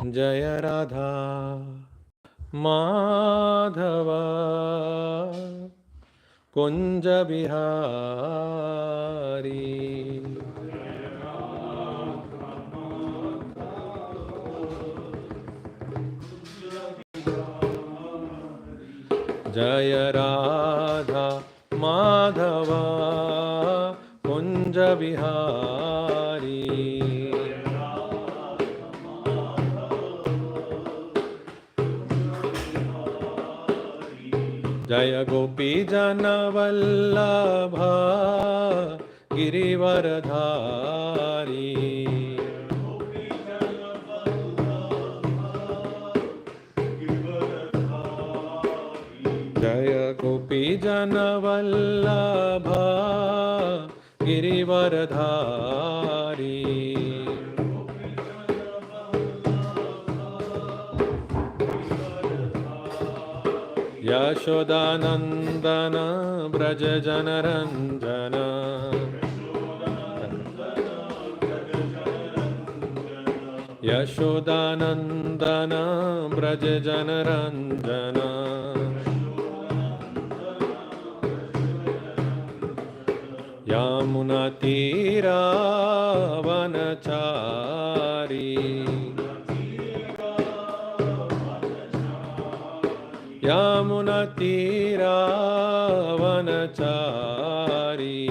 जय राधा माधव कुंज बिहारी। जय राधा माधव कुंज बिहारी। जय गोपी जन वल्लभ गिरिवरधारी। जय गोपी जन वल्लभ गिरिवरधारी। यशोदानंदन ब्रज जनरंजन। यशोदानंदन ब्रज जनरंजन। यमुना तीरा वनचारी। यमुना तीरा वनचारी।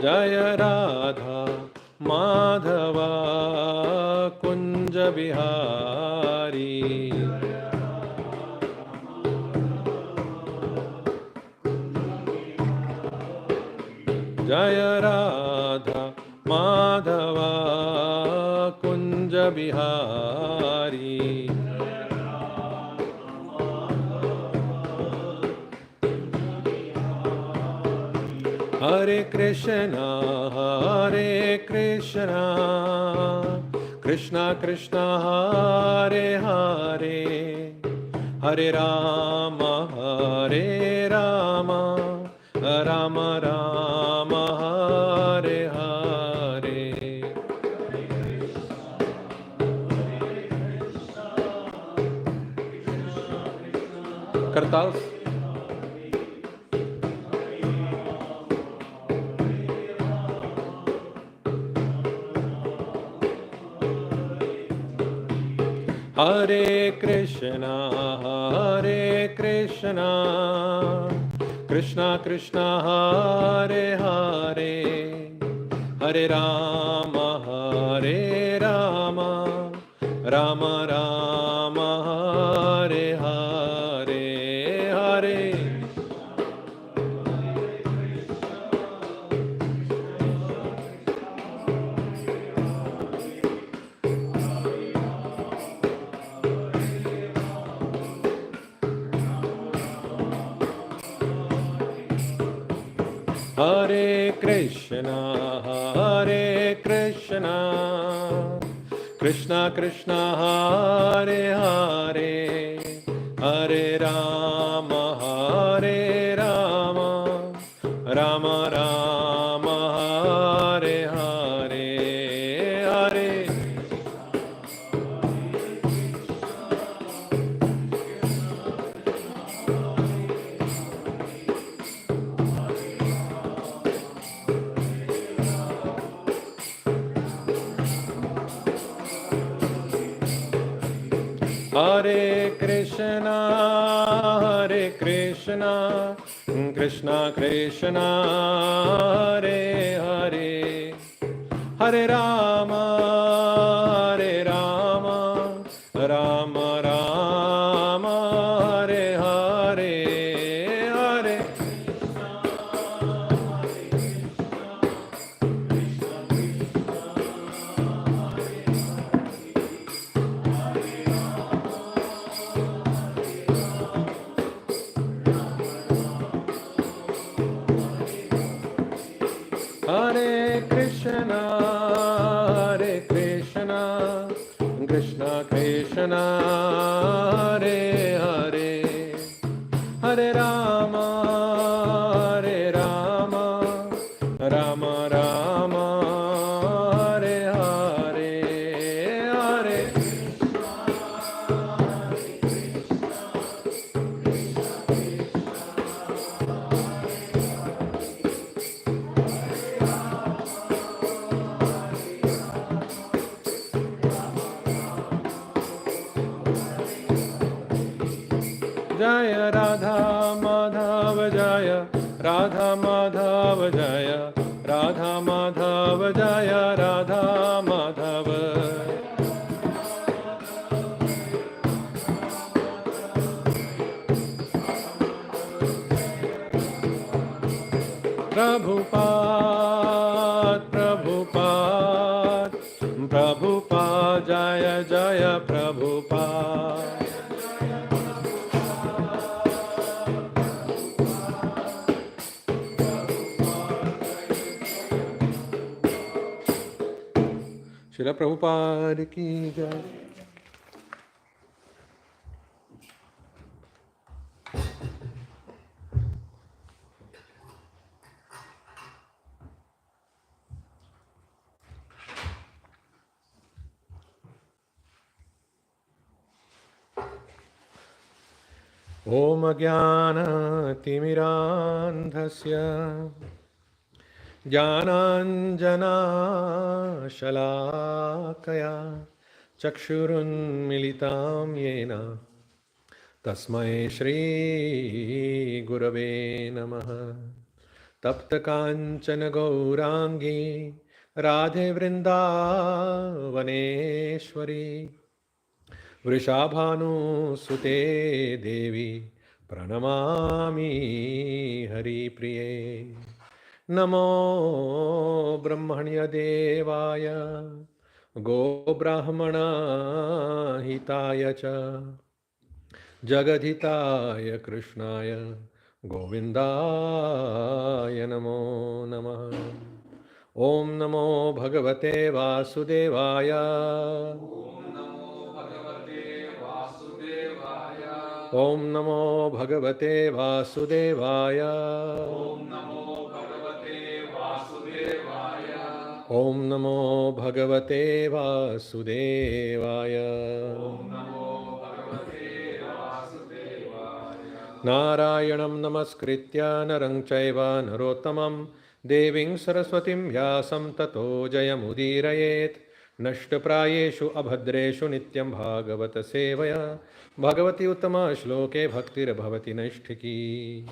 जय राधा माधव कुंज बिहारी। जय राधा माधव कुंज बिहारी। हरे कृष्णा कृष्णा कृष्णा हरे हरे, हरे राम राम राम हरे हरे। करताल। हरे कृष्णा कृष्णा कृष्णा हरे हरे, हरे राम राम राम हरे हरे हरे। हरे कृष्णा कृष्णा कृष्णा हरे हरे, हरे राम राम राम हरे हरे हरे। हरे कृष्णा कृष्णा कृष्णा हरे हरे, हरे राम राम राम हरे हरे हरे। हरे कृष्णा कृष्णा कृष्णा हरे हरे, हरे Ram Ram Ram Jaya Radha Madhava Jaya Radha Madhava Jaya Radha Madhava Jaya Radha Madhava Prabhupada, Prabhupada, Prabhupada, Jaya Jaya Prabhupada. Srila Prabhupada ki jai. Om Jnana Timirandhasya Jnananjana Shalakaya Chakshurun Militam Yena Tasmai Shri Gurave Namaha Tapta Kanchana Gaurangi Radhe Vrindavaneshwari Vrishabhanu Sute Devi Pranamami Hari Priye Namo Brahmanya Devaya Go Brahmana Hitaya Cha Jagadhitaya Krishnaya Govindaya Namo Namaha Om Namo Bhagavate Vasudevaya Om Namo Bhagavate Vasudevaya Om Namo Bhagavate Vasudevaya Narayanam Namaskritya Narang Chaiva Narottamam Deving Saraswatim Vyasam Tato Jayamudirayet Nashtaprayeshu Abhadreshu Nityam Bhagavata Sevaya Bhagavati Uttama Shloke Bhaktir Bhavati Nashtiki.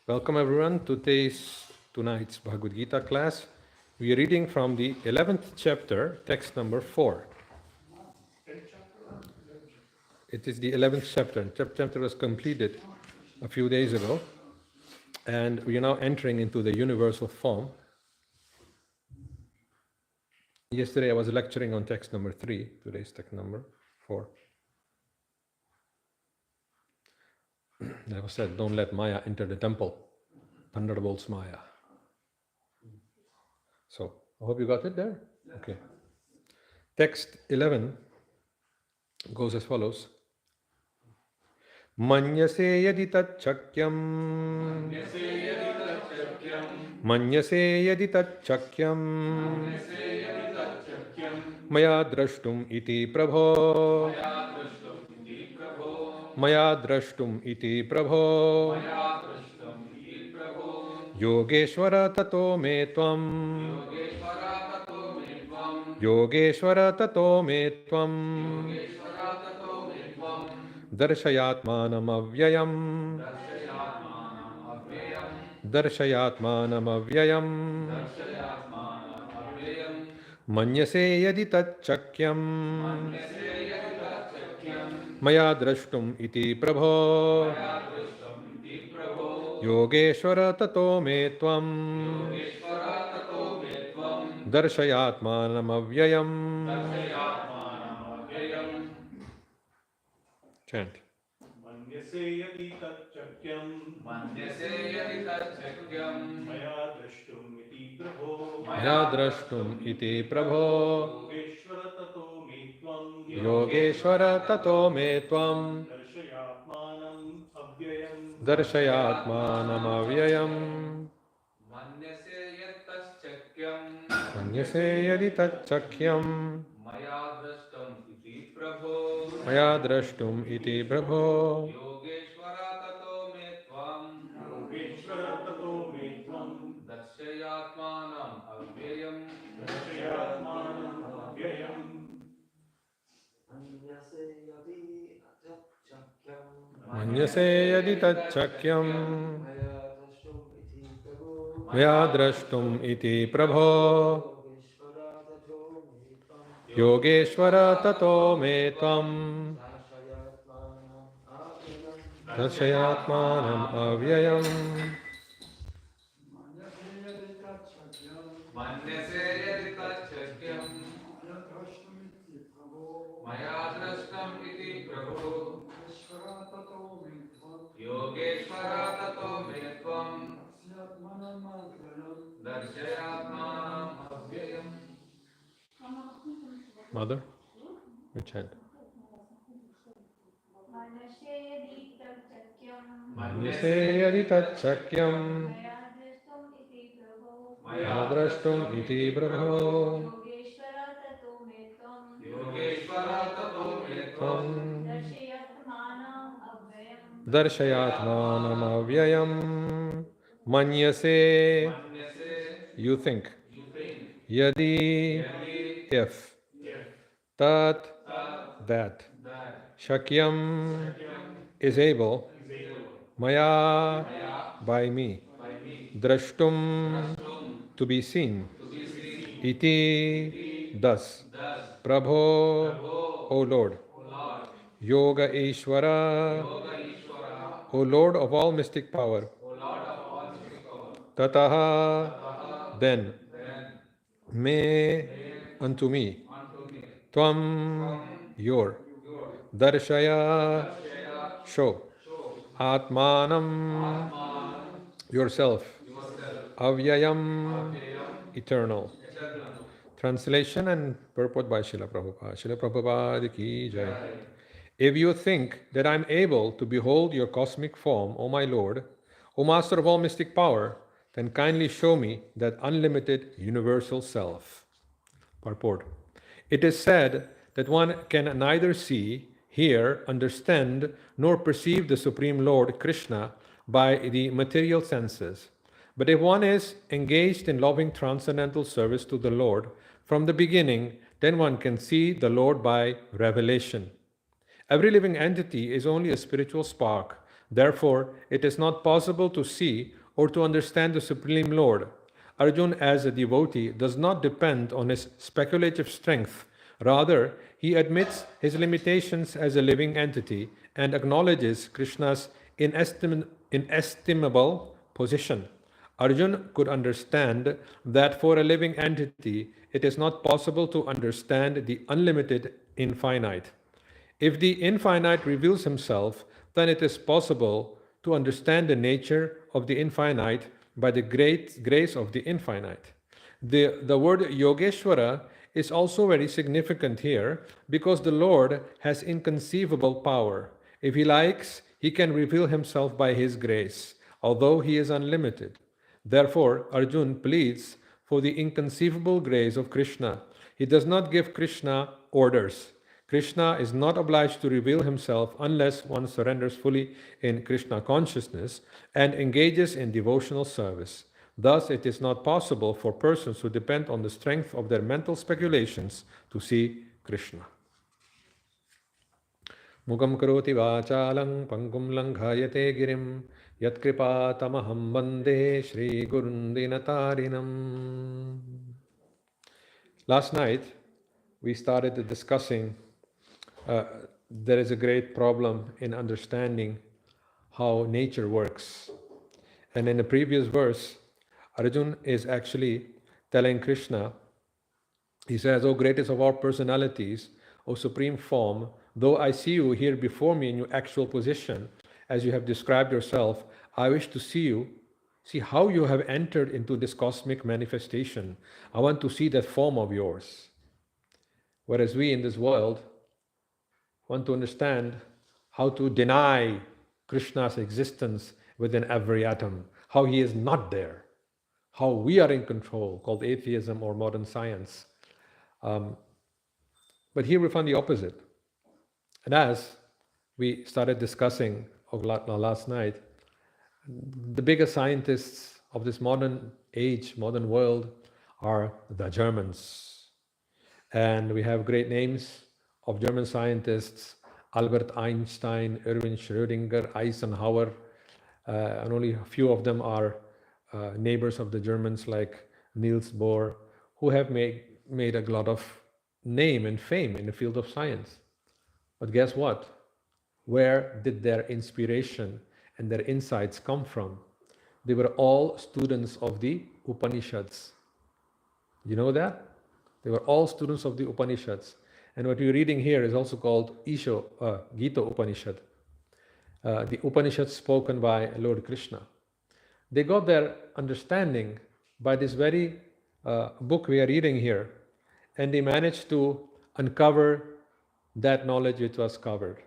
Welcome everyone to tonight's Bhagavad Gita class. We are reading from the 11th chapter, text number 4. It is the 11th chapter. The chapter was completed a few days ago, and we are now entering into the universal form. Yesterday I was lecturing on text number 3, today's text number 4. I was said, don't let Maya enter the temple. Thunderbolts Maya. So, I hope you got it there. Okay. Text 11 goes as follows. Manyase yadi tachakyam Manyase yadi tachakyam Maya drashtum iti prabho Maya drashtum iti prabho Yogeshwara tato me tvam Yogeshwara tato me tvam Darshayatmanam avyayam Darshayatmanam avyayam Manyase yadi tachakyam Maya drashtum iti prabho Yogeshwara tato me tvam Darshayatmanam avyayam. Chant. Manyase yadi tachakyam Maya drashtum iti prabho Maya drashtum iti prabho Yogeshwara tato me tvam Yogeshwara tato me tvam Darshayatmanam avyayam Darshayatmanam avyayam. Manyase yadi tachakyam Maya drashtum iti prabho Yogeshwara tato me tvam Darshayatmanam avyayam. Darshayatmanam avyayam Manyase मन्यसे यदि तच्छक्यं मया द्रष्टुम् इति प्रभो योगेश्वर ततो मे त्वं दर्शयात्मानम् अव्ययम् मन्यसे यदि तच्छक्यं मया दृष्टम् इति प्रभो योगेश्वर ततो मे त्वं दर्शयात्मानम् अव्ययम्. Mother, which hand? मन्यसे यदि तच्छक्यं मया द्रष्टुम् इति प्रभो योगेश्वर ततो मे त्वं दर्शयात्मानम् अव्ययम् मन्यसे you think yadi if tat that shakyam is able maya by me drashtum to be seen iti thus prabho o Lord yoga ishvara o Lord of all mystic power tataha then me unto me tvam your darshaya show atmanam yourself avyayam eternal. Translation and purport by Srila Prabhupada. Srila Prabhupada ki jai. If you think that I am able to behold your cosmic form, O my Lord, O Master of all mystic power, then kindly show me that unlimited universal self. Purport. It is said that one can neither see, hear, understand, nor perceive the Supreme Lord Krishna by the material senses. But if one is engaged in loving transcendental service to the Lord from the beginning, then one can see the Lord by revelation. Every living entity is only a spiritual spark. Therefore, it is not possible to see or to understand the Supreme Lord. Arjun, as a devotee, does not depend on his speculative strength. Rather, he admits his limitations as a living entity and acknowledges Krishna's inestimable position. Arjun could understand that for a living entity, it is not possible to understand the unlimited infinite. If the infinite reveals himself, then it is possible to understand the nature of the infinite by the great grace of the infinite. The word Yogeshwara is also very significant here because the Lord has inconceivable power. If he likes, he can reveal himself by his grace, although he is unlimited. Therefore, Arjun pleads for the inconceivable grace of Krishna. He does not give Krishna orders. Krishna is not obliged to reveal himself unless one surrenders fully in Krishna consciousness and engages in devotional service. Thus, it is not possible for persons who depend on the strength of their mental speculations to see Krishna. Mukam karoti vachalang pangum langhayate girim yatkripa tamaham bande Shri Gurundinatarinam. Last night, we started discussing there is a great problem in understanding how nature works. And in the previous verse, Arjun is actually telling Krishna, he says, O greatest of all personalities, O supreme form, though I see you here before me in your actual position, as you have described yourself, I wish to see you, see how you have entered into this cosmic manifestation. I want to see that form of yours. Whereas we in this world want to understand how to deny Krishna's existence within every atom, how he is not there, how we are in control, called atheism or modern science. But here we find the opposite. And as we started discussing last night, the biggest scientists of this modern age, modern world, are the Germans. And we have great names of German scientists Albert Einstein, Erwin Schrödinger, Eisenhower, and only a few of them are neighbors of the Germans like Niels Bohr, who have made a lot of name and fame in the field of science. But guess what? Where did their inspiration and their insights come from? They were all students of the Upanishads. You know that? They were all students of the Upanishads. And what we're reading here is also called Gita Upanishad, the Upanishads spoken by Lord Krishna. They got their understanding by this very book we are reading here, and they managed to uncover that knowledge which was covered.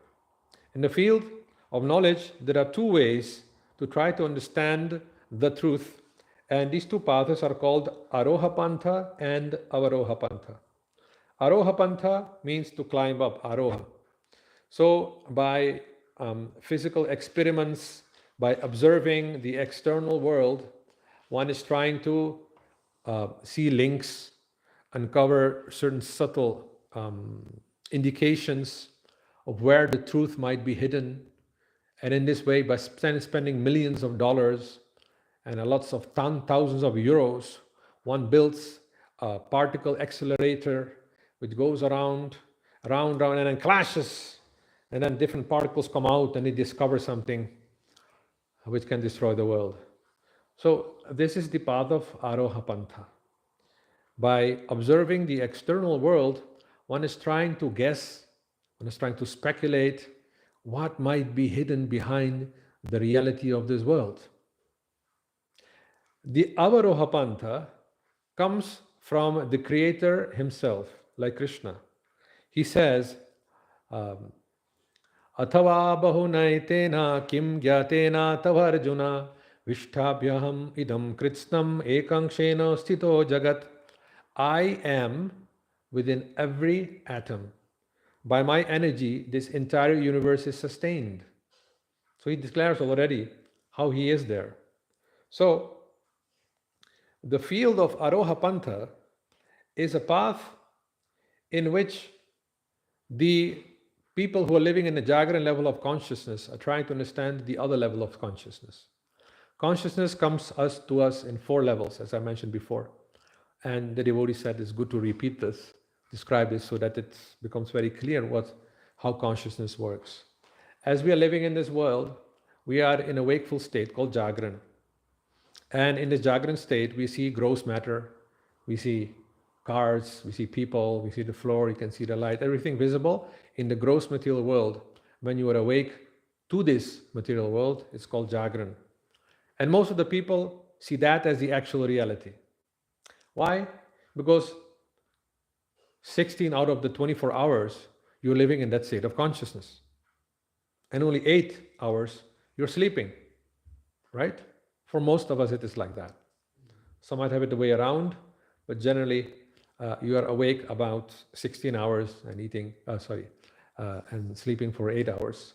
In the field of knowledge, there are two ways to try to understand the truth, and these two paths are called Aroha Pantha and Avaroha Pantha. Aroha Pantha means to climb up, Aroha. So by physical experiments, by observing the external world, one is trying to see links, uncover certain subtle indications of where the truth might be hidden. And in this way, by spending millions of dollars and lots of thousands of euros, one builds a particle accelerator which goes around, and then clashes, and then different particles come out and they discover something which can destroy the world. So this is the path of Aroha Pantha. By observing the external world, one is trying to guess, one is trying to speculate what might be hidden behind the reality of this world. The Avaroha Pantha comes from the Creator himself, like Krishna. He says, Athava bahunaitena kim gyatena tavarjuna vishtabhyaham idam kritsnam ekankshena sthito jagat. I am within every atom. By my energy, this entire universe is sustained. So he declares already how he is there. So the field of Aroha Pantha is a path in which the people who are living in the Jagran level of consciousness are trying to understand the other level of consciousness. Consciousness comes to us in 4 levels, as I mentioned before. And the devotee said it's good to repeat this, describe this, so that it becomes very clear how consciousness works. As we are living in this world, we are in a wakeful state called Jagran. And in this Jagran state, we see gross matter, we see cars, we see people, we see the floor, you can see the light, everything visible in the gross material world. When you are awake to this material world, it's called Jagran. And most of the people see that as the actual reality. Why? Because 16 out of the 24 hours, you're living in that state of consciousness. And only 8 hours, you're sleeping, right? For most of us, it is like that. Some might have it the way around, but generally, you are awake about 16 hours and and sleeping for 8 hours.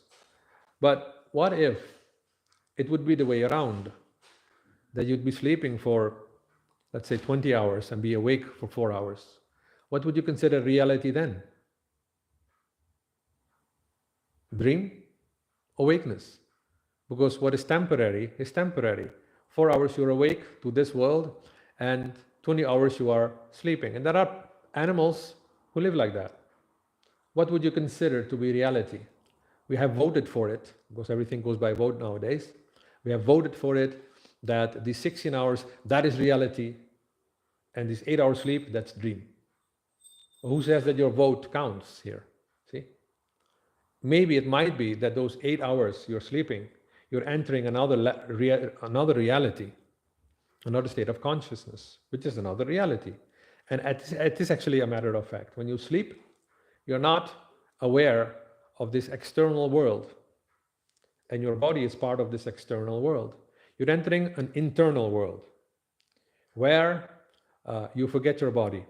But what if it would be the way around, that you'd be sleeping for, let's say, 20 hours and be awake for 4 hours? What would you consider reality then? Dream? Awakeness. Because what is temporary is temporary. 4 hours you're awake to this world and 20 hours you are sleeping. And there are animals who live like that. What would you consider to be reality? We have voted for it, because everything goes by vote nowadays. We have voted for it that the 16 hours, that is reality, and this 8 hour sleep, that's dream. Who says that your vote counts here? See? Maybe it might be that those 8 hours you're sleeping, you're entering another reality, another state of consciousness, which is another reality. And it is actually a matter of fact. When you sleep, you're not aware of this external world, and your body is part of this external world. You're entering an internal world where you forget your body.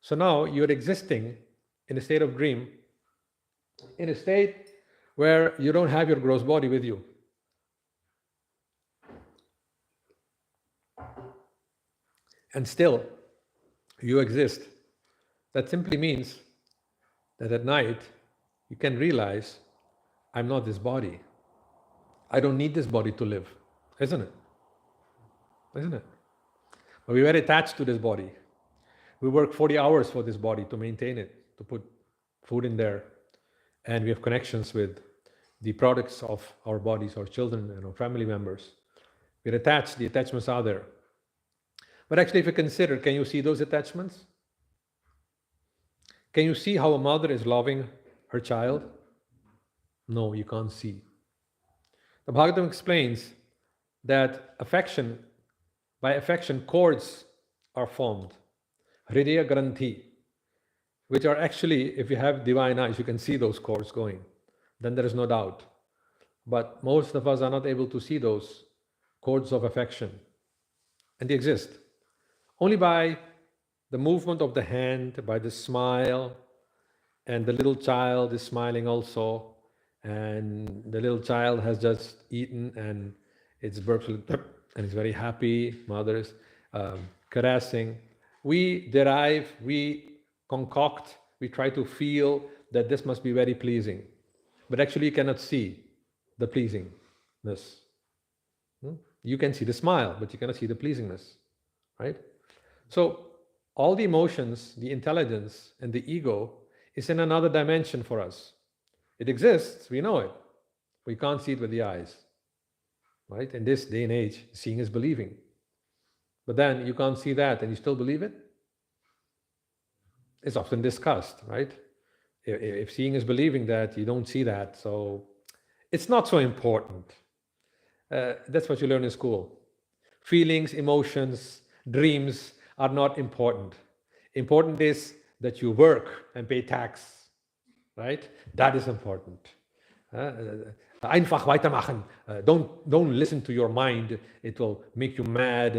So now you're existing in a state of dream, in a state where you don't have your gross body with you. And still, you exist. That simply means that at night, you can realize I'm not this body. I don't need this body to live. Isn't it? Isn't it? But we're very attached to this body. We work 40 hours for this body to maintain it, to put food in there. And we have connections with the products of our bodies, our children and our family members. We're attached, the attachments are there. But actually, if you consider, can you see those attachments? Can you see how a mother is loving her child? No, you can't see. The Bhagavatam explains that by affection, cords are formed. Hridaya Granthi, which are actually, if you have divine eyes, you can see those cords going. Then there is no doubt. But most of us are not able to see those cords of affection. And they exist. Only by the movement of the hand, by the smile, and the little child is smiling also, and the little child has just eaten and it's burps and it's very happy, mothers caressing. We derive, we concoct, we try to feel that this must be very pleasing. But actually you cannot see the pleasingness. You can see the smile, but you cannot see the pleasingness, right? So all the emotions, the intelligence, and the ego is in another dimension for us. It exists, we know it. We can't see it with the eyes, right? In this day and age, seeing is believing. But then you can't see that and you still believe it? It's often discussed, right? If seeing is believing that, you don't see that, so it's not so important. That's what you learn in school. Feelings, emotions, dreams are not important. Important is that you work and pay tax, right? That is important. Einfach weitermachen. Don't listen to your mind. It will make you mad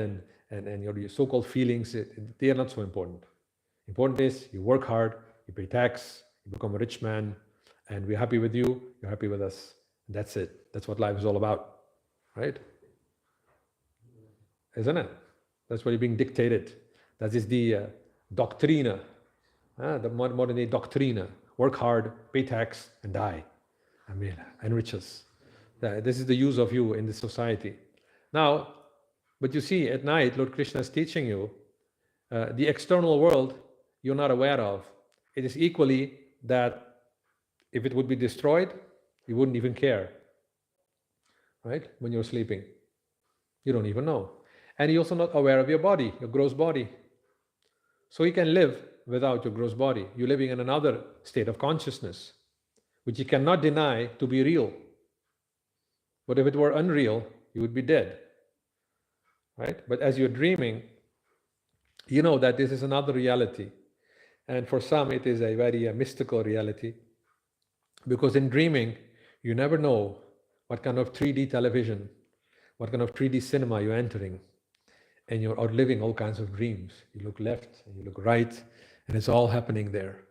and your so-called feelings, they are not so important. Important is you work hard, you pay tax, you become a rich man, and we're happy with you, you're happy with us. That's it. That's what life is all about, right? Isn't it? That's what you're being dictated. That is the doctrina, the modern day doctrina. Work hard, pay tax, and die. I mean, and riches. This is the use of you in this society. Now, but you see, at night, Lord Krishna is teaching you the external world you're not aware of. It is equally that if it would be destroyed, you wouldn't even care, right? When you're sleeping, you don't even know. And you're also not aware of your body, your gross body. So you can live without your gross body. You're living in another state of consciousness, which you cannot deny to be real. But if it were unreal, you would be dead, right? But as you're dreaming, you know that this is another reality. And for some, it is a very mystical reality. Because in dreaming, you never know what kind of 3D television, what kind of 3D cinema you're entering. And you're outliving all kinds of dreams. You look left and you look right, and it's all happening there.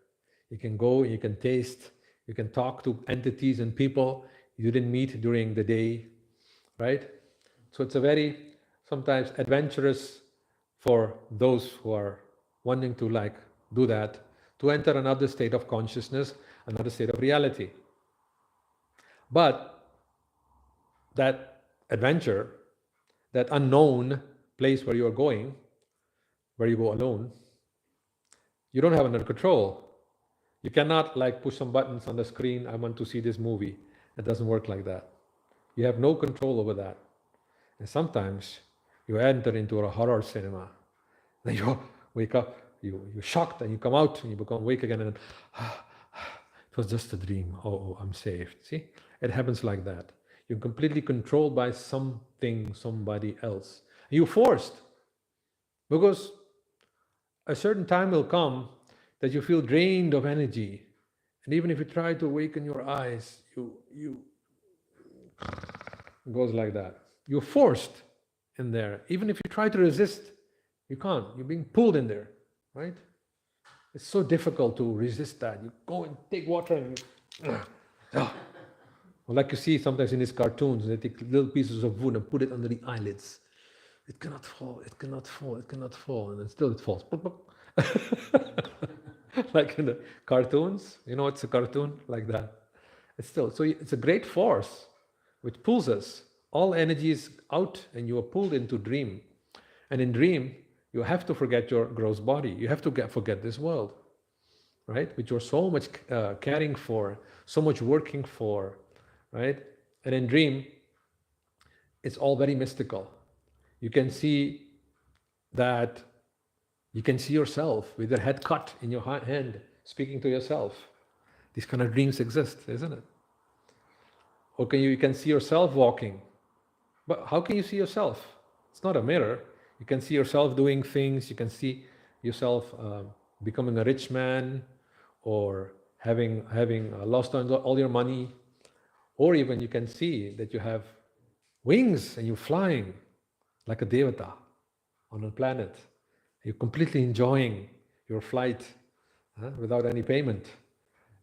You can go, you can taste, you can talk to entities and people you didn't meet during the day, right? So it's a very, sometimes adventurous for those who are wanting to do that, to enter another state of consciousness, another state of reality. But that adventure, that unknown place where you're going, where you go alone, you don't have under control. You cannot push some buttons on the screen, I want to see this movie. It doesn't work like that. You have no control over that. And sometimes you enter into a horror cinema. Then you wake up, you're shocked, and you come out and you become awake again, and it was just a dream. Oh, I'm saved. See? It happens like that. You're completely controlled by something, somebody else. You're forced, because a certain time will come that you feel drained of energy. And even if you try to awaken your eyes, it goes like that. You're forced in there. Even if you try to resist, you can't. You're being pulled in there, right? It's so difficult to resist that. You go and take water and like you see sometimes in these cartoons, they take little pieces of wood and put it under the eyelids. It cannot fall, it cannot fall, it cannot fall, and then still it falls. Like in the cartoons, you know, it's a cartoon like that. It's still, so it's a great force which pulls us. All energy is out and you are pulled into dream. And in dream, you have to forget your gross body. You have to forget this world, right? Which you're so much caring for, so much working for, right? And in dream, it's all very mystical. You can see that, you can see yourself with your head cut in your hand, speaking to yourself. These kind of dreams exist, isn't it? Or you can see yourself walking. But how can you see yourself? It's not a mirror. You can see yourself doing things. You can see yourself becoming a rich man, or having lost all your money. Or even you can see that you have wings and you're flying like a devata on a planet. You're completely enjoying your flight without any payment.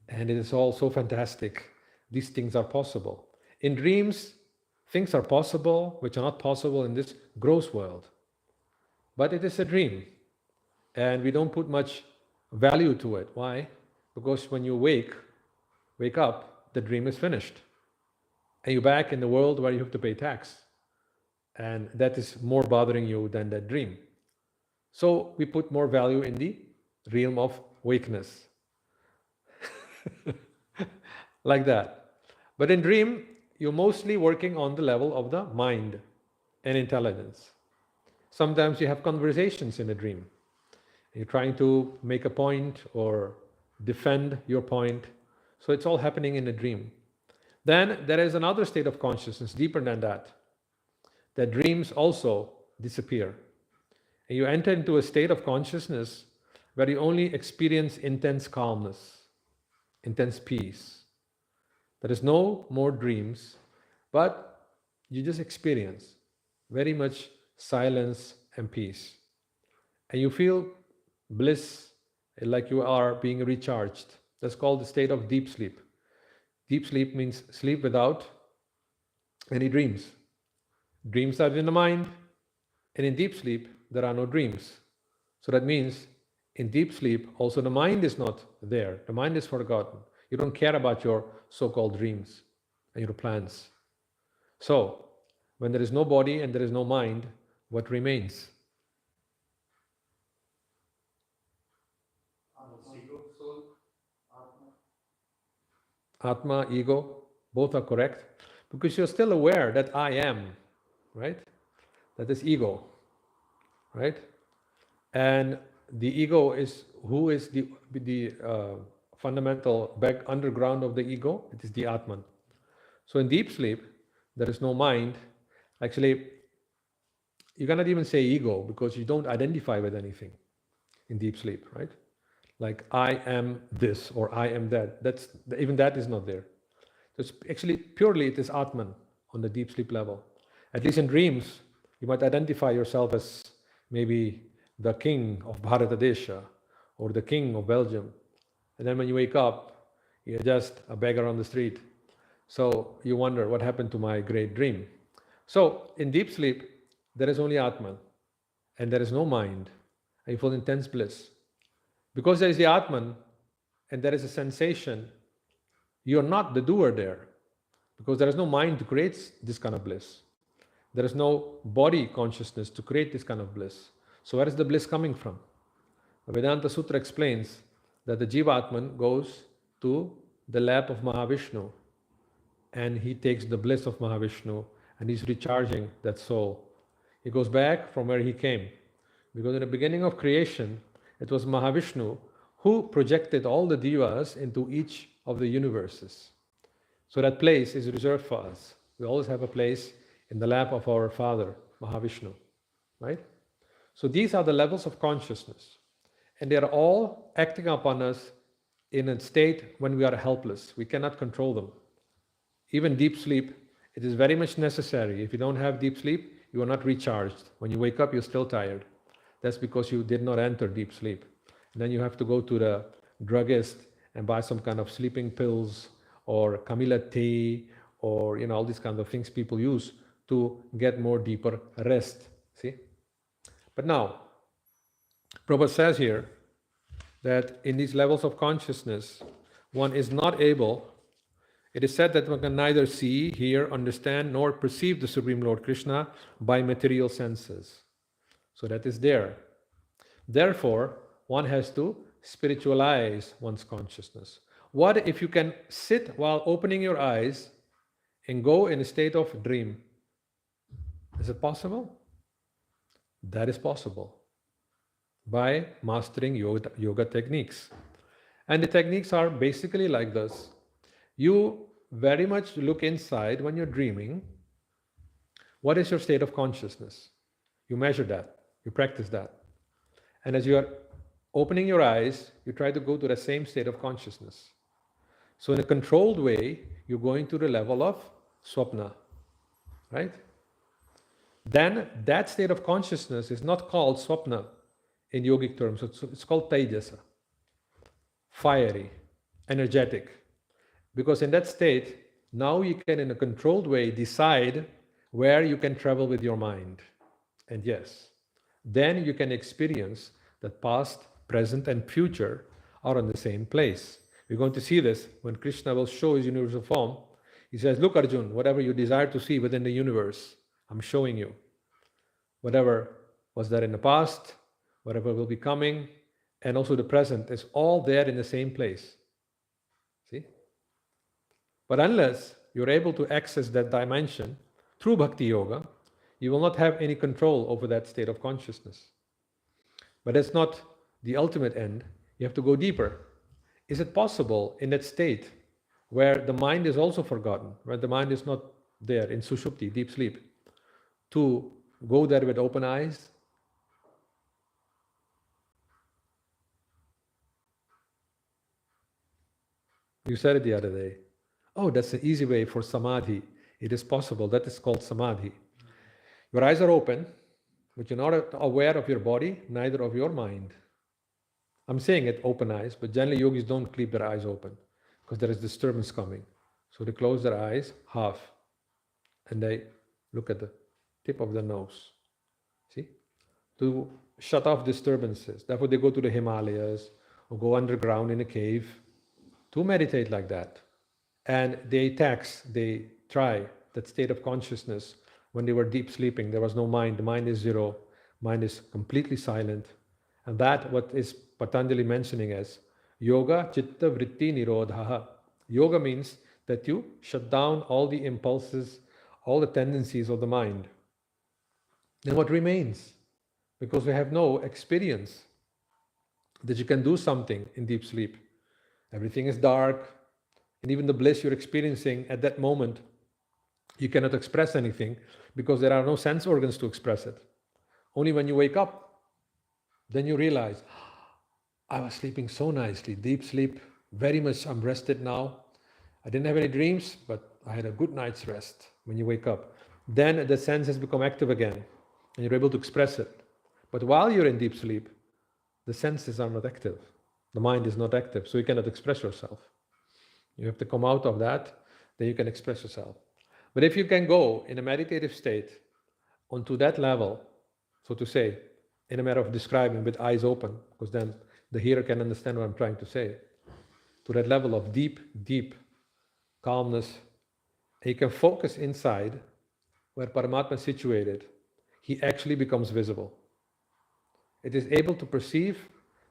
And it is all so fantastic. These things are possible. In dreams, things are possible which are not possible in this gross world. But it is a dream. And we don't put much value to it. Why? Because when you wake up, the dream is finished. And you're back in the world where you have to pay tax. And that is more bothering you than that dream. So we put more value in the realm of wakeness. Like that. But in dream, you're mostly working on the level of the mind and intelligence. Sometimes you have conversations in a dream. You're trying to make a point or defend your point. So it's all happening in a dream. Then there is another state of consciousness deeper than that. That dreams also disappear. And you enter into a state of consciousness where you only experience intense calmness, intense peace. There is no more dreams, but you just experience very much silence and peace. And you feel bliss, like you are being recharged. That's called the state of deep sleep. Deep sleep means sleep without any dreams. Dreams are in the mind, and in deep sleep, there are no dreams. So that means in deep sleep, also the mind is not there. The mind is forgotten. You don't care about your so-called dreams and your plans. So, when there is no body and there is no mind, what remains? Atma, ego, both are correct. Because you're still aware that I am, right? That is ego, right? And the ego is, who is the fundamental back underground of the ego? It is the Atman. So in deep sleep, there is no mind. Actually, you cannot even say ego because you don't identify with anything in deep sleep, right? Like I am this or I am that. Even that is not there. So it's actually purely it is Atman on the deep sleep level. At least in dreams, you might identify yourself as maybe the king of Bharatadesha or the king of Belgium. And then when you wake up, you're just a beggar on the street. So you wonder what happened to my great dream. So in deep sleep, there is only Atman and there is no mind. And you feel intense bliss. Because there is the Atman and there is a sensation, you are not the doer there. Because there is no mind to create this kind of bliss. There is no body consciousness to create this kind of bliss. So where is the bliss coming from? The Vedanta Sutra explains that the Jivatman goes to the lap of Mahavishnu and he takes the bliss of Mahavishnu and he's recharging that soul. He goes back from where he came. Because in the beginning of creation, it was Mahavishnu who projected all the divas into each of the universes. So that place is reserved for us. We always have a place in the lap of our Father, Mahavishnu, right? So these are the levels of consciousness. And they are all acting upon us in a state when we are helpless. We cannot control them. Even deep sleep, it is very much necessary. If you don't have deep sleep, you are not recharged. When you wake up, you're still tired. That's because you did not enter deep sleep. And then you have to go to the druggist and buy some kind of sleeping pills or Camilla tea or all these kinds of things people use to get more deeper rest. See? But now, Prabhupada says here that in these levels of consciousness, one is not able, It is said that one can neither see, hear, understand, nor perceive the Supreme Lord Krishna by material senses. So that is there. Therefore, one has to spiritualize one's consciousness. What if you can sit while opening your eyes and go in a state of dream? Is it possible? That is possible by mastering yoga techniques. And the techniques are basically like this. You very much look inside when you're dreaming. What is your state of consciousness? You measure that, you practice that. And as you are opening your eyes, you try to go to the same state of consciousness. So in a controlled way, you're going to the level of swapna, right? Then that state of consciousness is not called swapna in yogic terms. It's called Tägliche, fiery, energetic. Because in that state, now you can, in a controlled way, decide where you can travel with your mind. And yes, then you can experience that past, present, and future are in the same place. We're going to see this when Krishna will show his universal form. He says, look, Arjun, whatever you desire to see within the universe, I'm showing you. Whatever was there in the past, whatever will be coming, and also the present is all there in the same place. See? But unless you're able to access that dimension through Bhakti Yoga, you will not have any control over that state of consciousness. But that's not the ultimate end. You have to go deeper. Is it possible in that state where the mind is also forgotten, where the mind is not there in sushupti, deep sleep, to go there with open eyes? You said it the other day. Oh, that's an easy way for samadhi. It is possible. That is called samadhi. Your eyes are open, but you're not aware of your body, neither of your mind. I'm saying it open eyes, but generally yogis don't keep their eyes open because there is disturbance coming. So they close their eyes half and they look at the tip of the nose. See? To shut off disturbances. Therefore they go to the Himalayas or go underground in a cave to meditate like that. And they try that state of consciousness when they were deep sleeping. There was no mind. The mind is zero. Mind is completely silent. And that what is Patanjali mentioning as yoga chitta vritti nirodha. Yoga means that you shut down all the impulses, all the tendencies of the mind. Then what remains? Because we have no experience that you can do something in deep sleep. Everything is dark, and even the bliss you're experiencing at that moment, you cannot express anything because there are no sense organs to express it. Only when you wake up, then you realize, I was sleeping so nicely, deep sleep, very much I'm rested now. I didn't have any dreams, but I had a good night's rest when you wake up. Then the sense has become active again, and you're able to express it. But while you're in deep sleep, the senses are not active. The mind is not active, so you cannot express yourself. You have to come out of that, then you can express yourself. But if you can go in a meditative state onto that level, so to say, in a matter of describing with eyes open, because then the hearer can understand what I'm trying to say, to that level of deep, deep calmness, and you can focus inside where Paramatma is situated, he actually becomes visible. It is able to perceive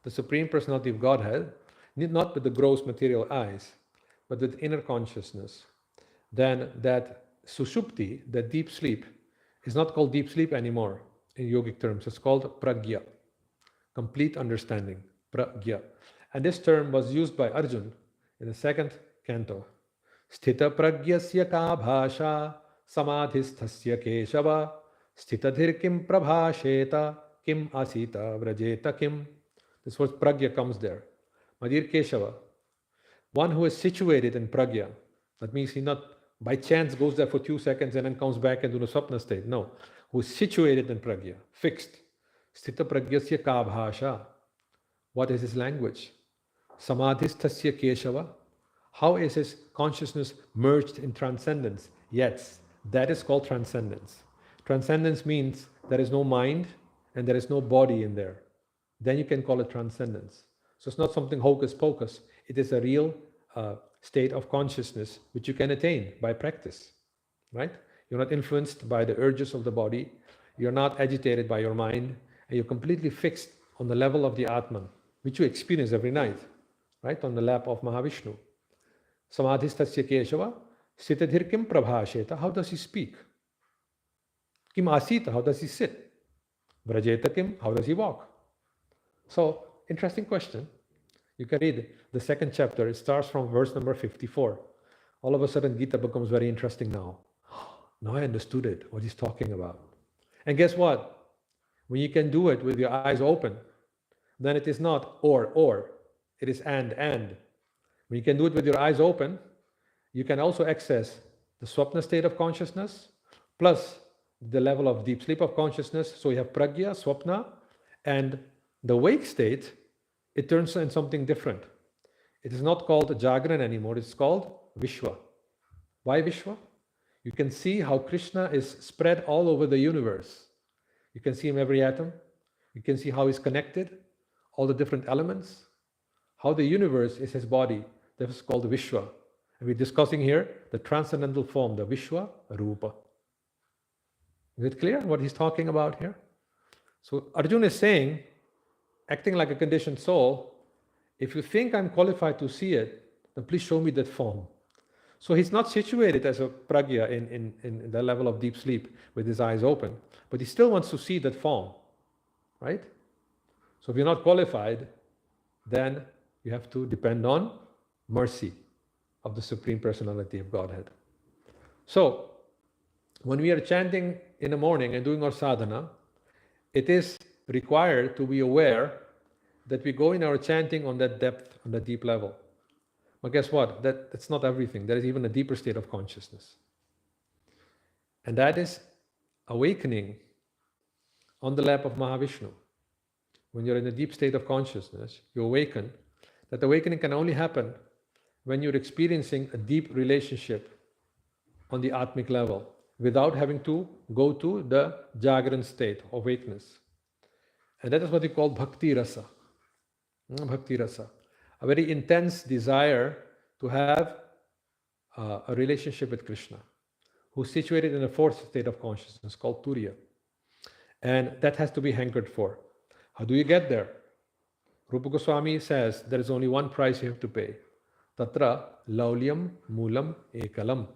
the Supreme Personality of Godhead, not with the gross material eyes, but with inner consciousness. Then that sushupti, that deep sleep, is not called deep sleep anymore in yogic terms. It's called pragya, complete understanding, pragya. And this term was used by Arjun in the second canto. Sthita pragyasya ka bhasha samadhisthasya keshava sthitadhir kim prabhasheta kim asita vrajeta kim. This word pragya comes there. My dear Keshava, one who is situated in pragya, that means he not by chance goes there for 2 seconds and then comes back into the swapna state. No, who is situated in pragya, fixed. Sthita pragyasya ka bhasha. What is his language? Samadhisthasya Keshava. How is his consciousness merged in transcendence? Yes, that is called transcendence. Transcendence means there is no mind and there is no body in there. Then you can call it transcendence. So it's not something hocus pocus. It is a real state of consciousness which you can attain by practice, right? You're not influenced by the urges of the body, you're not agitated by your mind, and you're completely fixed on the level of the Atman, which you experience every night, right? On the lap of Mahavishnu. Samadhistasya Keshava, Sitadhir Kim Prabhasheta, how does he speak? Kim Asita, how does he sit? Vrajeta Kim, how does he walk? So, interesting question. You can read the second chapter, it starts from verse number 54. All of a sudden, Gita becomes very interesting now. Now I understood it, what he's talking about. And guess what? When you can do it with your eyes open, then it is not or, it is and. When you can do it with your eyes open, you can also access the swapna state of consciousness, plus the level of deep sleep of consciousness. So you have pragya, swapna, and the wake state, it turns into something different. It is not called Jagran anymore, it's called Vishwa. Why Vishwa? You can see how Krishna is spread all over the universe. You can see him every atom. You can see how he's connected, all the different elements, how the universe is his body. That is called Vishwa. And we're discussing here the transcendental form, the Vishwa Rupa. Is it clear what he's talking about here? So Arjuna is saying, acting like a conditioned soul, if you think I'm qualified to see it, then please show me that form. So he's not situated as a pragya in the level of deep sleep with his eyes open, but he still wants to see that form, right? So if you're not qualified, then you have to depend on mercy of the Supreme Personality of Godhead. So when we are chanting in the morning and doing our sadhana, it is required to be aware that we go in our chanting on that depth, on that deep level. But guess what? That's not everything. There is even a deeper state of consciousness. And that is awakening on the lap of Mahavishnu. When you're in a deep state of consciousness, you awaken. That awakening can only happen when you're experiencing a deep relationship on the Atmic level, without having to go to the Jagran state, awakeness. And that is what we call Bhakti Rasa. Bhakti Rasa. A very intense desire to have a relationship with Krishna, who's situated in a fourth state of consciousness called Turiya. And that has to be hankered for. How do you get there? Rupa Goswami says there is only one price you have to pay. Tatra laulyam moolam ekalam.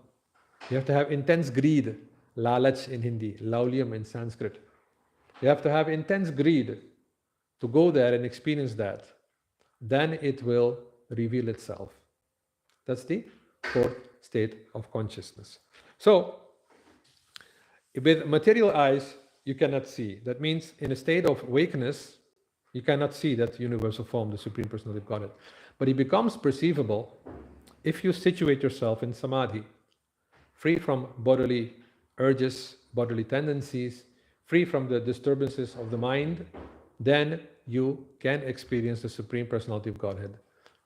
You have to have intense greed, lalach in Hindi, laulyam in Sanskrit. You have to have intense greed to go there and experience that. Then it will reveal itself. That's the fourth state of consciousness. So, with material eyes, you cannot see. That means in a state of awakeness, you cannot see that universal form, the Supreme Personality of Godhead. But it becomes perceivable if you situate yourself in samadhi, free from bodily urges, bodily tendencies, free from the disturbances of the mind, then you can experience the Supreme Personality of Godhead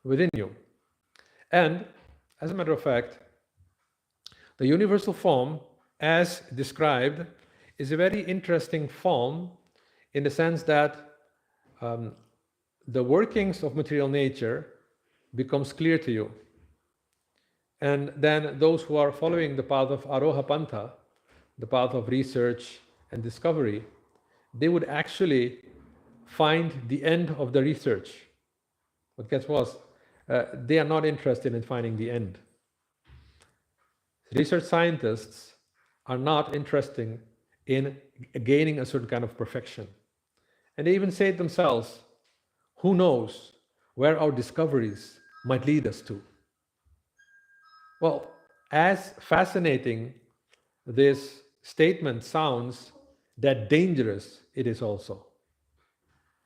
within you. And, as a matter of fact, the universal form, as described, is a very interesting form in the sense that the workings of material nature becomes clear to you. And then those who are following the path of Aroha Pantha, the path of research and discovery, they would actually find the end of the research. But guess what? They are not interested in finding the end. Research scientists are not interested in gaining a certain kind of perfection. And they even say it themselves, who knows where our discoveries might lead us to? Well, as fascinating this statement sounds, that dangerous it is also.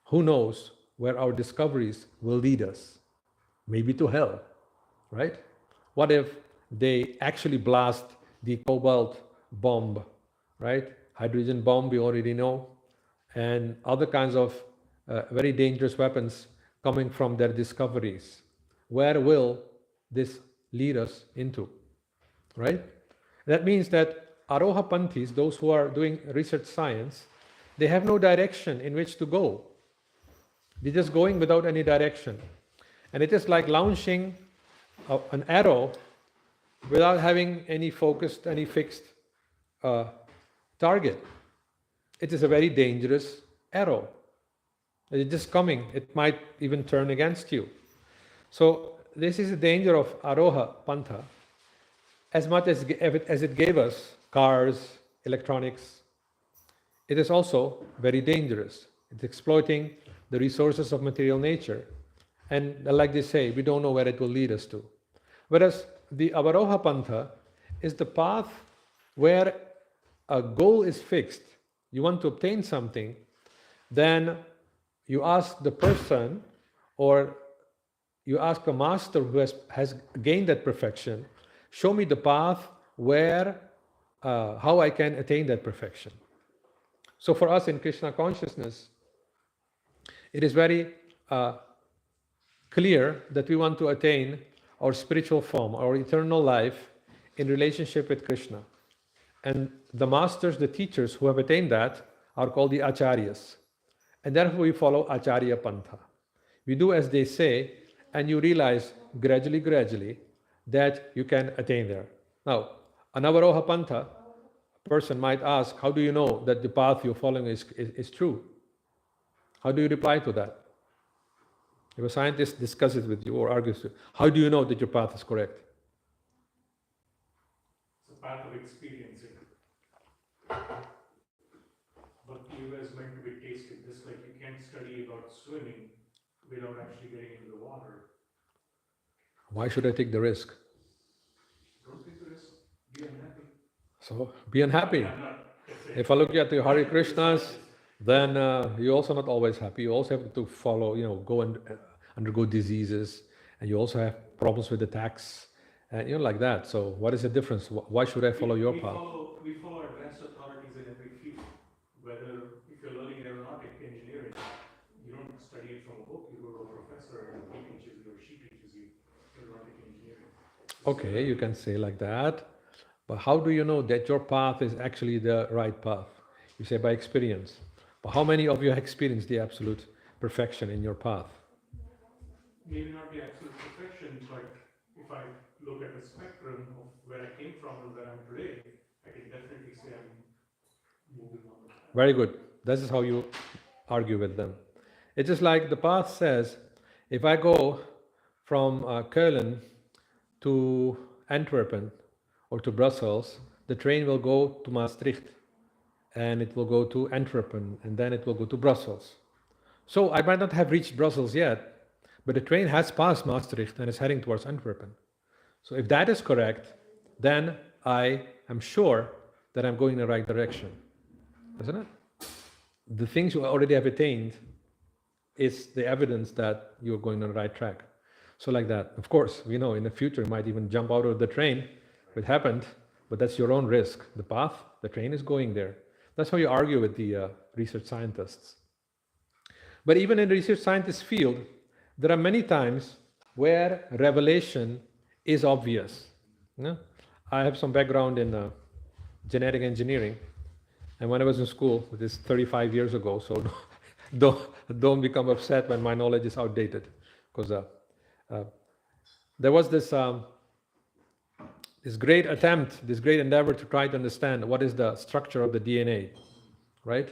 Who knows where our discoveries will lead us? Maybe to hell, right? What if they actually blast the cobalt bomb, right? Hydrogen bomb, we already know, and other kinds of very dangerous weapons coming from their discoveries. Where will this lead us into, right? That means that Aroha Panthis, those who are doing research science, they have no direction in which to go. They're just going without any direction. And it is like launching an arrow without having any fixed target. It is a very dangerous arrow. It's just coming. It might even turn against you. So this is the danger of Aroha Pantha. As much as it gave us cars, electronics, it is also very dangerous. It's exploiting the resources of material nature. And like they say, we don't know where it will lead us to. Whereas the Avaroha Pantha is the path where a goal is fixed. You want to obtain something, then you ask the person, or you ask a master who has gained that perfection, show me the path where, how I can attain that perfection. So for us in Krishna consciousness, it is very clear that we want to attain our spiritual form, our eternal life in relationship with Krishna. And the masters, the teachers who have attained that are called the acharyas. And therefore we follow Acharya Pantha. We do as they say, and you realize gradually that you can attain there. Now, an Avaroha Pantha person might ask, how do you know that the path you're following is true? How do you reply to that? If a scientist discusses with you or argues with you, how do you know that your path is correct? It's a path of experiencing. But yoga is meant to be tasted, just like you can't study about swimming without actually getting into the water. Why should I take the risk? Don't take the risk, be unhappy. So be unhappy. If I look at the Hare Krishnas, then you're also not always happy. You also have to follow, go and undergo diseases, and you also have problems with the tax, and like that. So what is the difference? Why should I follow your path? We follow advanced authorities in every field. Whether if you're learning aeronautic engineering, you don't study it from a book. You go to a professor, and he teaches you or she teaches you aeronautic engineering. Okay, you can say like that. But how do you know that your path is actually the right path? You say by experience. But how many of you have experienced the absolute perfection in your path? Maybe not the absolute perfection, but if I look at the spectrum of where I came from and where I'm today, I can definitely say I'm moving on the path. Very good. This is how you argue with them. It's just like the path says, if I go from Köln to Antwerpen or to Brussels, the train will go to Maastricht, and it will go to Antwerpen, and then it will go to Brussels. So I might not have reached Brussels yet, but the train has passed Maastricht and is heading towards Antwerpen. So if that is correct, then I am sure that I'm going in the right direction, isn't it? The things you already have attained is the evidence that you're going on the right track. So like that. Of course, we know in the future you might even jump out of the train. It happened, but that's your own risk. The path, the train is going there. That's how you argue with the research scientists. But even in the research scientist field, there are many times where revelation is obvious. I have some background in genetic engineering, and when I was in school, this is 35 years ago, so don't become upset when my knowledge is outdated, because there was this great attempt, this great endeavor to try to understand what is the structure of the DNA, right?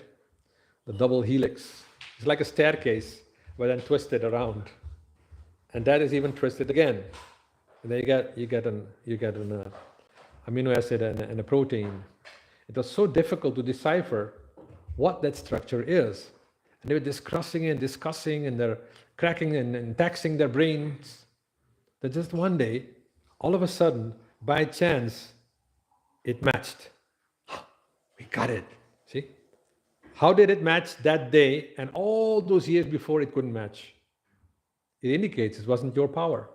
The double helix. It's like a staircase, but then twisted around, and that is even twisted again. And then you get an amino acid and a protein. It was so difficult to decipher what that structure is, and they were discussing, and they're cracking and taxing their brains. That just one day, all of a sudden, by chance, it matched. We got it. See? How did it match that day and all those years before it couldn't match? It indicates it wasn't your power.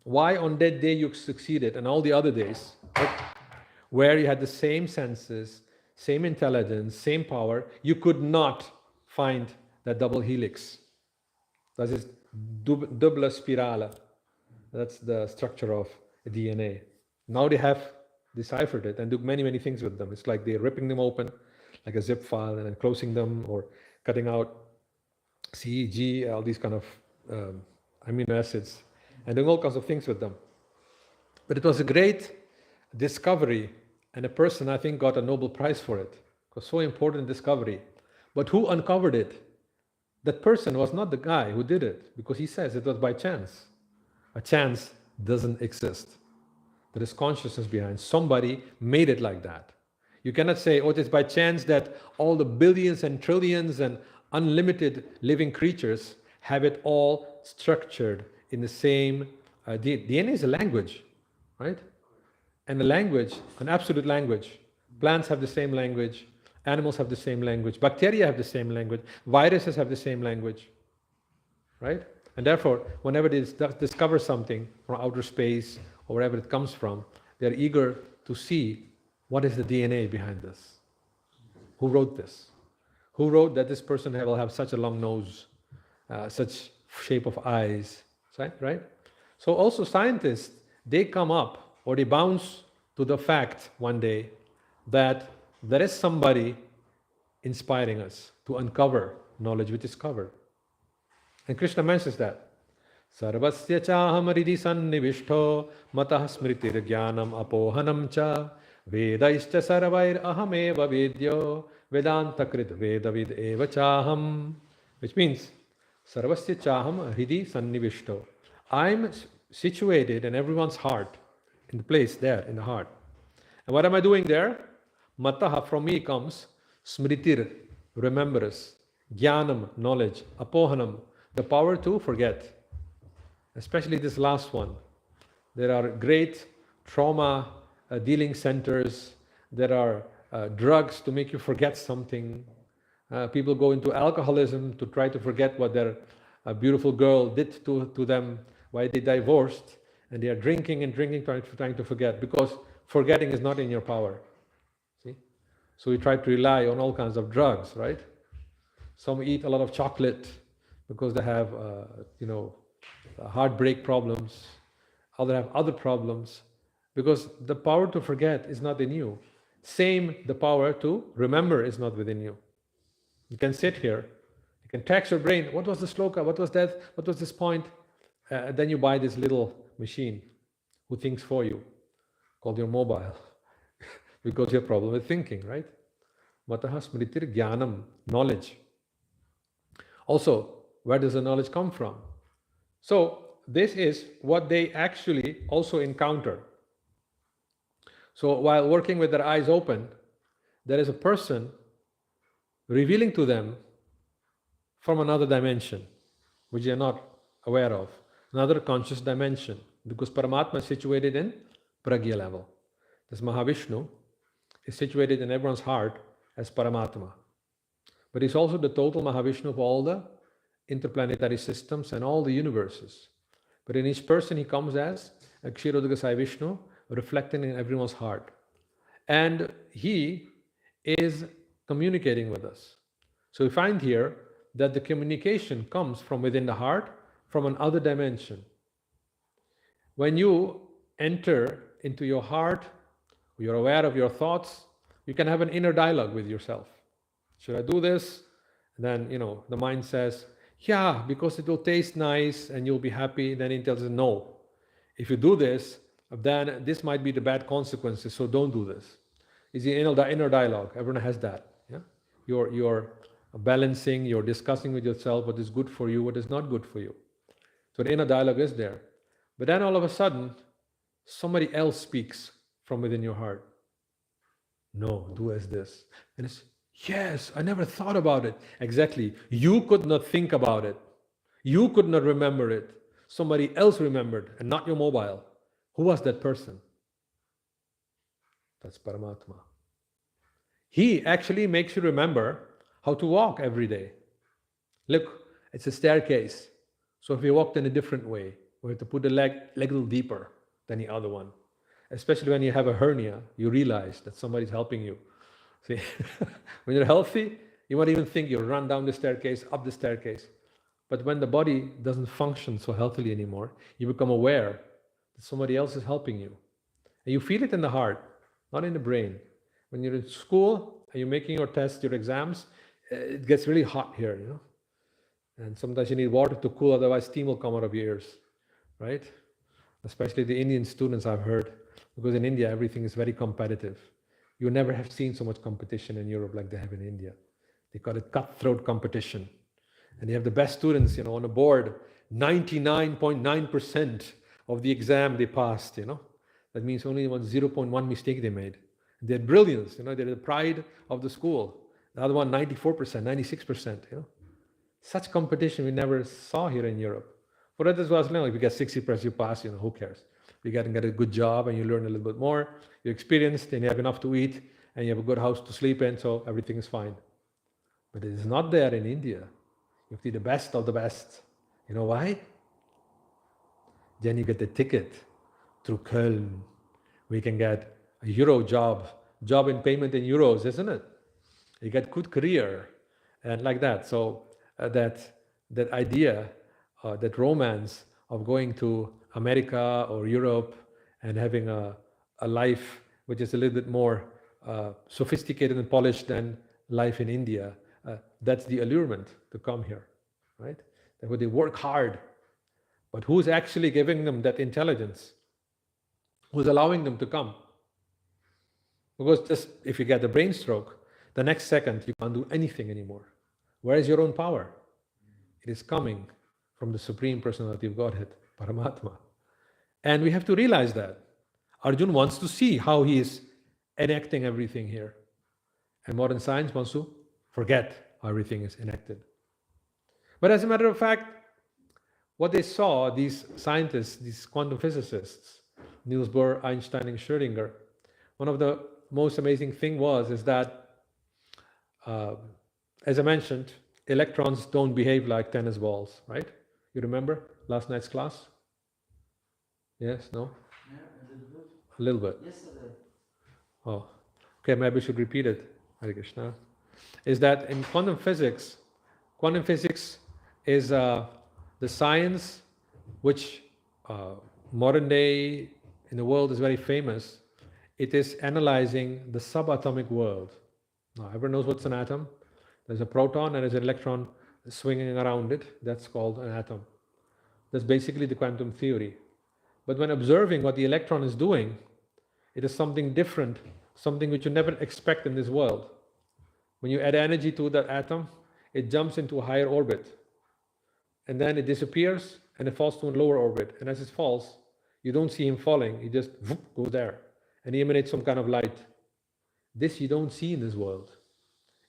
Why on that day you succeeded and all the other days, where you had the same senses, same intelligence, same power, you could not find that double helix. That is double spirale. That's the structure of DNA. Now they have deciphered it and do many things with them. It's like they're ripping them open like a zip file and then closing them, or cutting out C, G, all these kind of amino acids, and doing all kinds of things with them. But it was a great discovery, and a person, I think, got a Nobel Prize for it. It was so important discovery. But who uncovered it? That person was not the guy who did it, because he says it was by chance. A chance doesn't exist. There is consciousness behind. Somebody made it like that. You cannot say, oh, it is by chance that all the billions and trillions and unlimited living creatures have it all structured in the same DNA is a language, right? And the language, an absolute language. Plants have the same language, animals have the same language, bacteria have the same language, viruses have the same language, right? And therefore, whenever they discover something from outer space or wherever it comes from, they're eager to see what is the DNA behind this. Who wrote this? Who wrote that this person will have such a long nose, such shape of eyes, right? So also scientists, they come up or they bounce to the fact one day that there is somebody inspiring us to uncover knowledge which is covered. And Krishna mentions that. Sarvasya chaham ridhi sannivishto matah smritir jnanam apohanam cha vedaischa sarvair ahameva vedyo vedanta krit vedavid eva chaham. Which means, Sarvasya chaham hridi sannivishto. I'm situated in everyone's heart, in the place there, in the heart. And what am I doing there? Mataha, from me comes smritir, remembrance, jnanam, knowledge, apohanam, the power to forget. Especially this last one. There are great trauma dealing centers. There are drugs to make you forget something. People go into alcoholism to try to forget what their beautiful girl did to them, why they divorced, and they are drinking and drinking, trying to forget, because forgetting is not in your power. See? So we try to rely on all kinds of drugs, right? Some eat a lot of chocolate because they have, heartbreak problems. Others have other problems because the power to forget is not in you. Same, the power to remember is not within you. You can sit here, you can tax your brain. What was the sloka? What was that? What was this point? Then you buy this little machine who thinks for you, called your mobile, because you have a problem with thinking, right? Mataha smritir jnanam, knowledge. Also, where does the knowledge come from? So, this is what they actually also encounter. So, while working with their eyes open, there is a person revealing to them from another dimension, which they are not aware of, another conscious dimension, because Paramatma is situated in Pragya level. This Mahavishnu is situated in everyone's heart as Paramatma. But he's also the total Mahavishnu of all the interplanetary systems and all the universes. But in each person he comes as a Kshirodaka Sai Vishnu, reflecting in everyone's heart. And he is communicating with us. So we find here that the communication comes from within the heart, from another dimension. When you enter into your heart, you're aware of your thoughts, you can have an inner dialogue with yourself. Should I do this? And then, the mind says, yeah, because it will taste nice and you'll be happy. Then it tells you, no. If you do this, then this might be the bad consequences, so don't do this. Is the inner dialogue. Everyone has that. Yeah? You're balancing, you're discussing with yourself what is good for you, what is not good for you. So the inner dialogue is there. But then all of a sudden, somebody else speaks from within your heart. No, do as this. And it's, yes, I never thought about it. Exactly. You could not think about it. You could not remember it. Somebody else remembered, and not your mobile. Who was that person? That's Paramatma. He actually makes you remember how to walk every day. Look, it's a staircase. So if you walked in a different way, we have to put the leg a little deeper than the other one. Especially when you have a hernia, you realize that somebody's helping you. See, when you're healthy, you won't even think you'll run down the staircase, up the staircase. But when the body doesn't function so healthily anymore, you become aware that somebody else is helping you. And you feel it in the heart, not in the brain. When you're in school and you're making your tests, your exams, it gets really hot here, And sometimes you need water to cool, otherwise steam will come out of your ears. right? Especially the Indian students I've heard, because in India everything is very competitive. You never have seen so much competition in Europe like they have in India. They call it cutthroat competition. And they have the best students, on a board, 99.9% of the exam they passed, That means only 0.1 mistake they made. They're brilliance, they're the pride of the school. The other one, 94%, 96%, Such competition we never saw here in Europe. For others, well, if you get 60%, you pass, who cares? You get a good job and you learn a little bit more. You're experienced and you have enough to eat and you have a good house to sleep in, so everything is fine. But it is not there in India. You have to be the best of the best. You know why? Then you get the ticket through Köln. We can get a Euro job in payment in euros, isn't it? You get good career and like that. So that idea, that romance of going to America or Europe and having a life which is a little bit more sophisticated and polished than life in India, that's the allurement to come here, right? That they work hard, but who's actually giving them that intelligence? Who's allowing them to come? Because just if you get a brain stroke, the next second you can't do anything anymore. Where is your own power? It is coming from the Supreme Personality of Godhead, Paramatma. And we have to realize that. Arjun wants to see how he is enacting everything here. And modern science wants to forget how everything is enacted. But as a matter of fact, what they saw, these scientists, these quantum physicists, Niels Bohr, Einstein, and Schrödinger, one of the most amazing thing is that, as I mentioned, electrons don't behave like tennis balls, right? You remember last night's class? Yes, no? Yeah, a little bit. A little bit. Yesterday. Oh, okay, maybe I should repeat it, Hare Krishna. Is that in quantum physics is the science which modern day in the world is very famous. It is analyzing the subatomic world. Now, everyone knows what's an atom? There's a proton and there's an electron swinging around it. That's called an atom. That's basically the quantum theory. But when observing what the electron is doing, it is something different, something which you never expect in this world. When you add energy to that atom, it jumps into a higher orbit. And then it disappears and it falls to a lower orbit. And as it falls, you don't see him falling, he just goes there. And he emanates some kind of light. This you don't see in this world.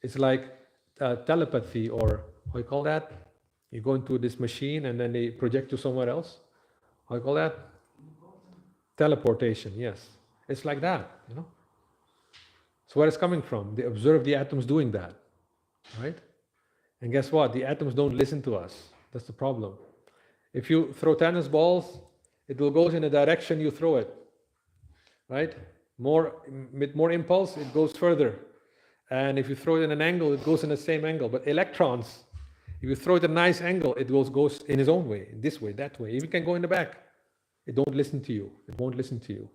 It's like telepathy, or how you call that? You go into this machine and then they project you somewhere else. How you call that? Teleportation, yes. It's like that, So where it's coming from? They observe the atoms doing that, right? And guess what? The atoms don't listen to us. That's the problem. If you throw tennis balls, it will go in the direction you throw it, right? With more impulse, it goes further. And if you throw it in an angle, it goes in the same angle. But electrons, if you throw it at a nice angle, it goes in its own way, this way, that way. If it can go in the back, it don't listen to you. It won't listen to you.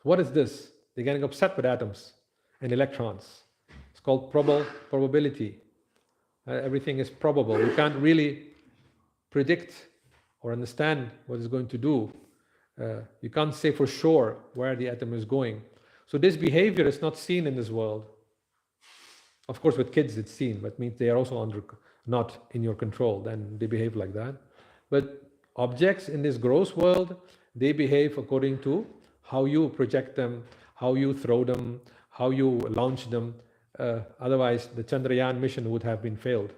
So what is this? They're getting upset with atoms and electrons. It's called probability. Everything is probable. You can't really predict or understand what it's going to do. You can't say for sure where the atom is going. So this behavior is not seen in this world. Of course, with kids it's seen, but means they are also not in your control. Then they behave like that. But objects in this gross world, they behave according to how you project them, how you throw them, how you launch them. Otherwise, the Chandrayaan mission would have been failed.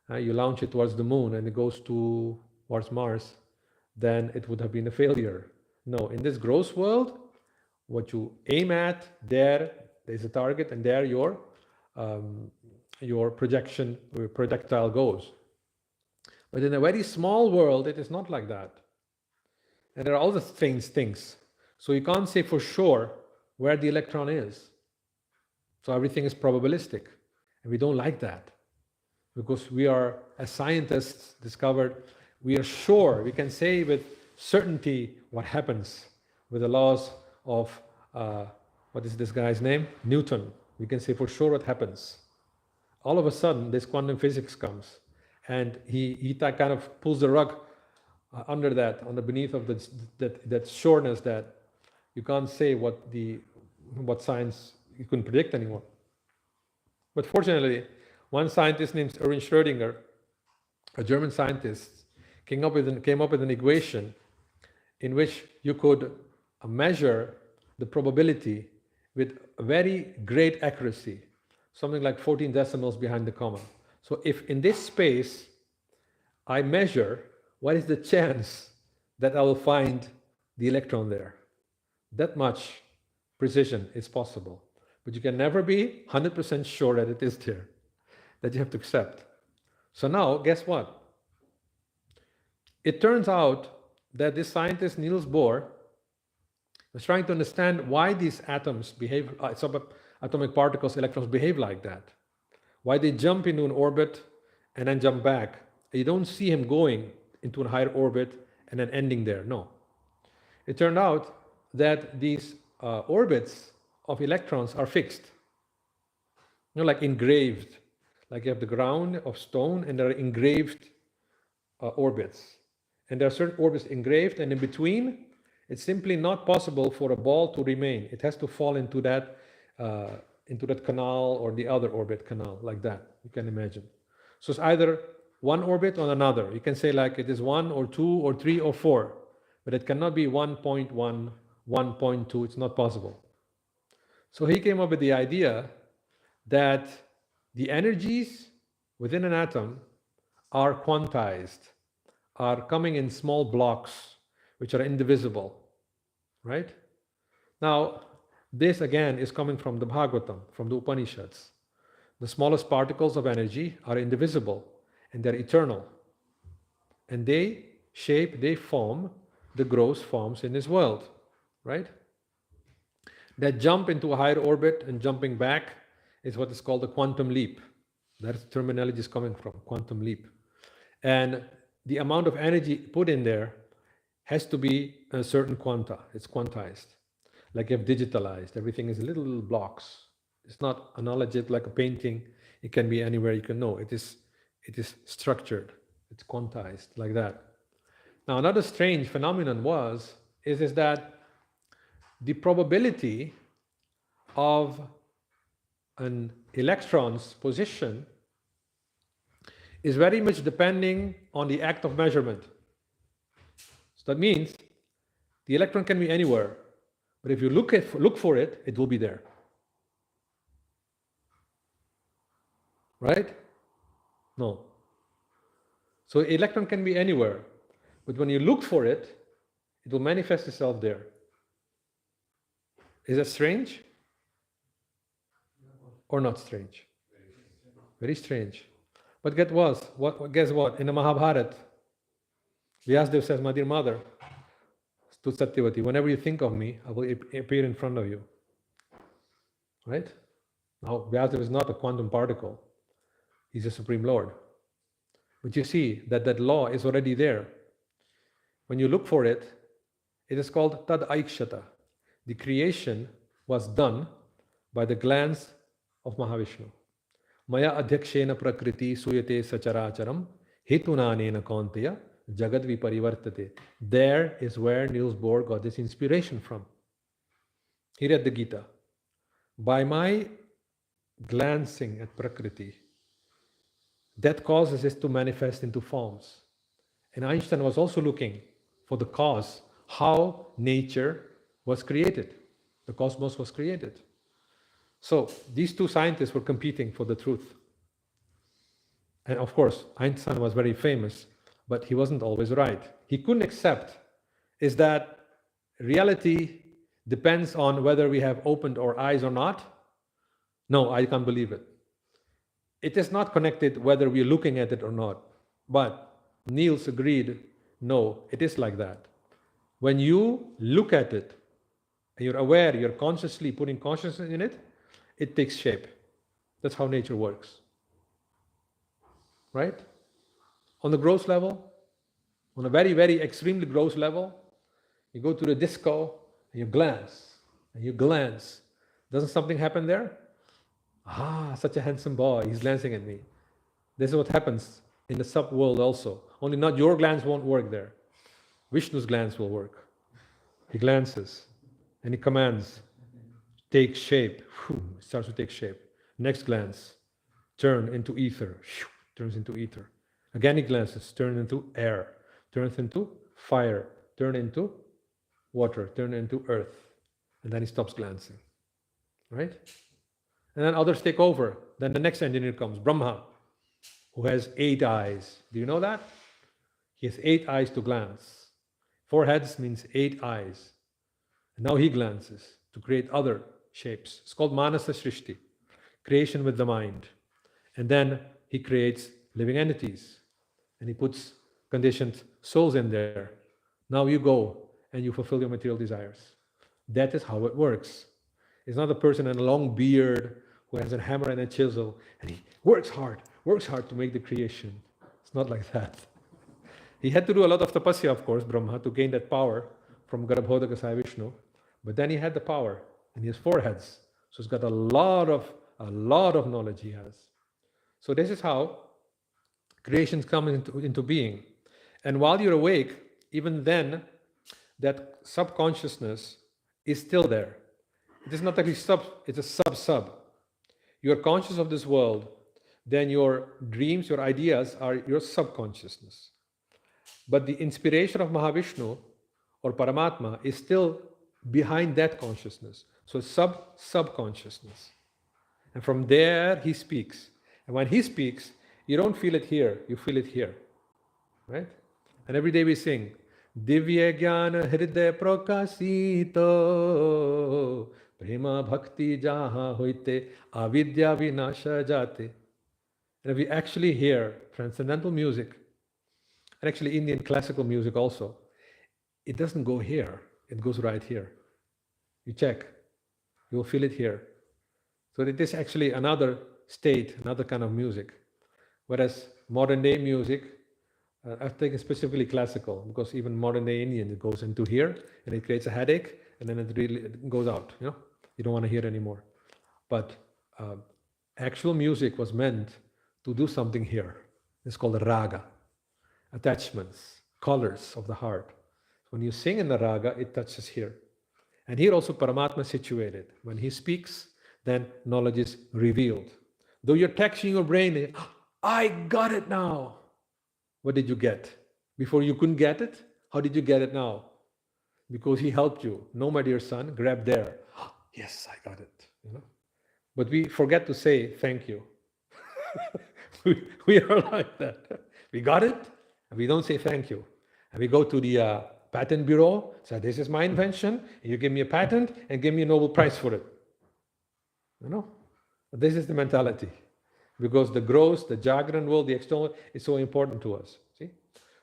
You launch it towards the moon and it goes towards Mars, then it would have been a failure. No, in this gross world, what you aim at, there's a target, and there your projection, your projectile goes. But in a very small world, it is not like that. And there are all the strange things. So you can't say for sure where the electron is. So everything is probabilistic. And we don't like that. Because we are, as scientists, discovered, we are sure, we can say with certainty what happens with the laws of, what is this guy's name? Newton. We can say for sure what happens. All of a sudden, this quantum physics comes. And he kind of pulls the rug under that, beneath of that sureness that you can't say what science you couldn't predict anymore. But fortunately, one scientist named Erwin Schrödinger, a German scientist, came up with an equation in which you could measure the probability with very great accuracy, something like 14 decimals behind the comma. So if in this space I measure what is the chance that I will find the electron there, that much precision is possible. But you can never be 100% sure that it is there, that you have to accept. So now, guess what? It turns out that this scientist, Niels Bohr, was trying to understand why these atoms behave, subatomic particles, electrons behave like that. Why they jump into an orbit and then jump back. You don't see him going into a higher orbit and then ending there, no. It turned out that these orbits of electrons are fixed. Like engraved. Like you have the ground of stone and there are engraved orbits. And there are certain orbits engraved, and in between, it's simply not possible for a ball to remain. It has to fall into that canal or the other orbit canal, like that, you can imagine. So it's either one orbit or another. You can say like it is 1 or 2 or 3 or 4, but it cannot be 1.1, 1.2, it's not possible. So he came up with the idea that the energies within an atom are quantized, are coming in small blocks, which are indivisible, right? Now, this again is coming from the Bhagavatam, from the Upanishads. The smallest particles of energy are indivisible and they're eternal. And they form the gross forms in this world, right? That jump into a higher orbit and jumping back is what is called a quantum leap. That's the terminology is coming from, quantum leap. And the amount of energy put in there has to be a certain quanta. It's quantized. Like you have digitalized. Everything is little blocks. It's not analogous like a painting. It can be anywhere you can know. It is structured. It's quantized like that. Now another strange phenomenon is that the probability of an electron's position is very much depending on the act of measurement. So that means the electron can be anywhere, but if you look for it, it will be there. Right? No. So electron can be anywhere, but when you look for it, it will manifest itself there. Is that strange? Or not strange? Very strange. But guess what? In the Mahabharata, Vyasadeva says, "My dear mother, to Satyavati, whenever you think of me, I will appear in front of you." Right? Now, Vyasadeva is not a quantum particle. He's a Supreme Lord. But you see that law is already there. When you look for it, it is called Tad Aikshata. The creation was done by the glance of Mahavishnu. Maya adhyakshena prakriti suyate sacharacharam hetunanena kauntaya jagad viparivartate. There is where Niels Bohr got this inspiration from. He read the Gita. By my glancing at prakriti, that causes it to manifest into forms. And Einstein was also looking for the cause, how nature was created. The cosmos was created. So these two scientists were competing for the truth. And of course, Einstein was very famous, but he wasn't always right. He couldn't accept is that reality depends on whether we have opened our eyes or not. No, I can't believe it. It is not connected whether we're looking at it or not. But Niels agreed, no, it is like that. When you look at it, and you're aware, you're consciously putting consciousness in it, it takes shape. That's how nature works. Right? On the gross level, on a very, very extremely gross level, you go to the disco and you glance, Doesn't something happen there? Ah, such a handsome boy, he's glancing at me. This is what happens in the sub-world also. Only not your glance won't work there. Vishnu's glance will work. He glances and he commands, take shape. It starts to take shape. Next glance, turn into ether. Turns into ether. Again he glances, turn into air, turns into fire, turn into water, turn into earth. And then he stops glancing. Right? And then others take over. Then the next engineer comes, Brahma, who has 8 eyes. Do you know that? He has 8 eyes to glance. 4 heads means 8 eyes. And now he glances to create other shapes. It's called Manasa Srishti, creation with the mind. And then he creates living entities. And he puts conditioned souls in there. Now you go and you fulfill your material desires. That is how it works. It's not a person in a long beard who has a hammer and a chisel and he works hard to make the creation. It's not like that. He had to do a lot of tapasya, of course, Brahma, to gain that power from Garbhodaka Sai Vishnu. But then he had the power and he has 4 heads. So he's got a lot of knowledge he has. So this is how creations come into being. And while you're awake, even then, that subconsciousness is still there. It is not actually it's a sub. You're conscious of this world, then your dreams, your ideas are your subconsciousness. But the inspiration of Mahavishnu or Paramatma is still behind that consciousness. So subconsciousness. And from there he speaks. And when he speaks, you don't feel it here, you feel it here. Right? And every day we sing, Divya Jnana Hridaya Prakasito Prema Bhakti Jaha Hoite Avidya Vinasha Jate. And if we actually hear transcendental music, and actually Indian classical music also, it doesn't go here, it goes right here. You check, you will feel it here. So it is actually another state, another kind of music. Whereas modern day music, I've taken specifically classical, because even modern day Indian, it goes into here and it creates a headache and then it goes out, you don't want to hear anymore. But actual music was meant to do something here. It's called the raga, attachments, colors of the heart. When you sing in the raga, it touches here. And here also Paramatma is situated. When he speaks, then knowledge is revealed. Though you're taxing your brain, I got it now. What did you get? Before you couldn't get it? How did you get it now? Because he helped you. No, my dear son, grab there. Yes, I got it. But we forget to say thank you. we are like that. We got it, and we don't say thank you. And we go to the patent bureau, say, this is my invention, and you give me a patent and give me a Nobel Prize for it. This is the mentality. Because the gross, the Jagran world, the external is so important to us. See?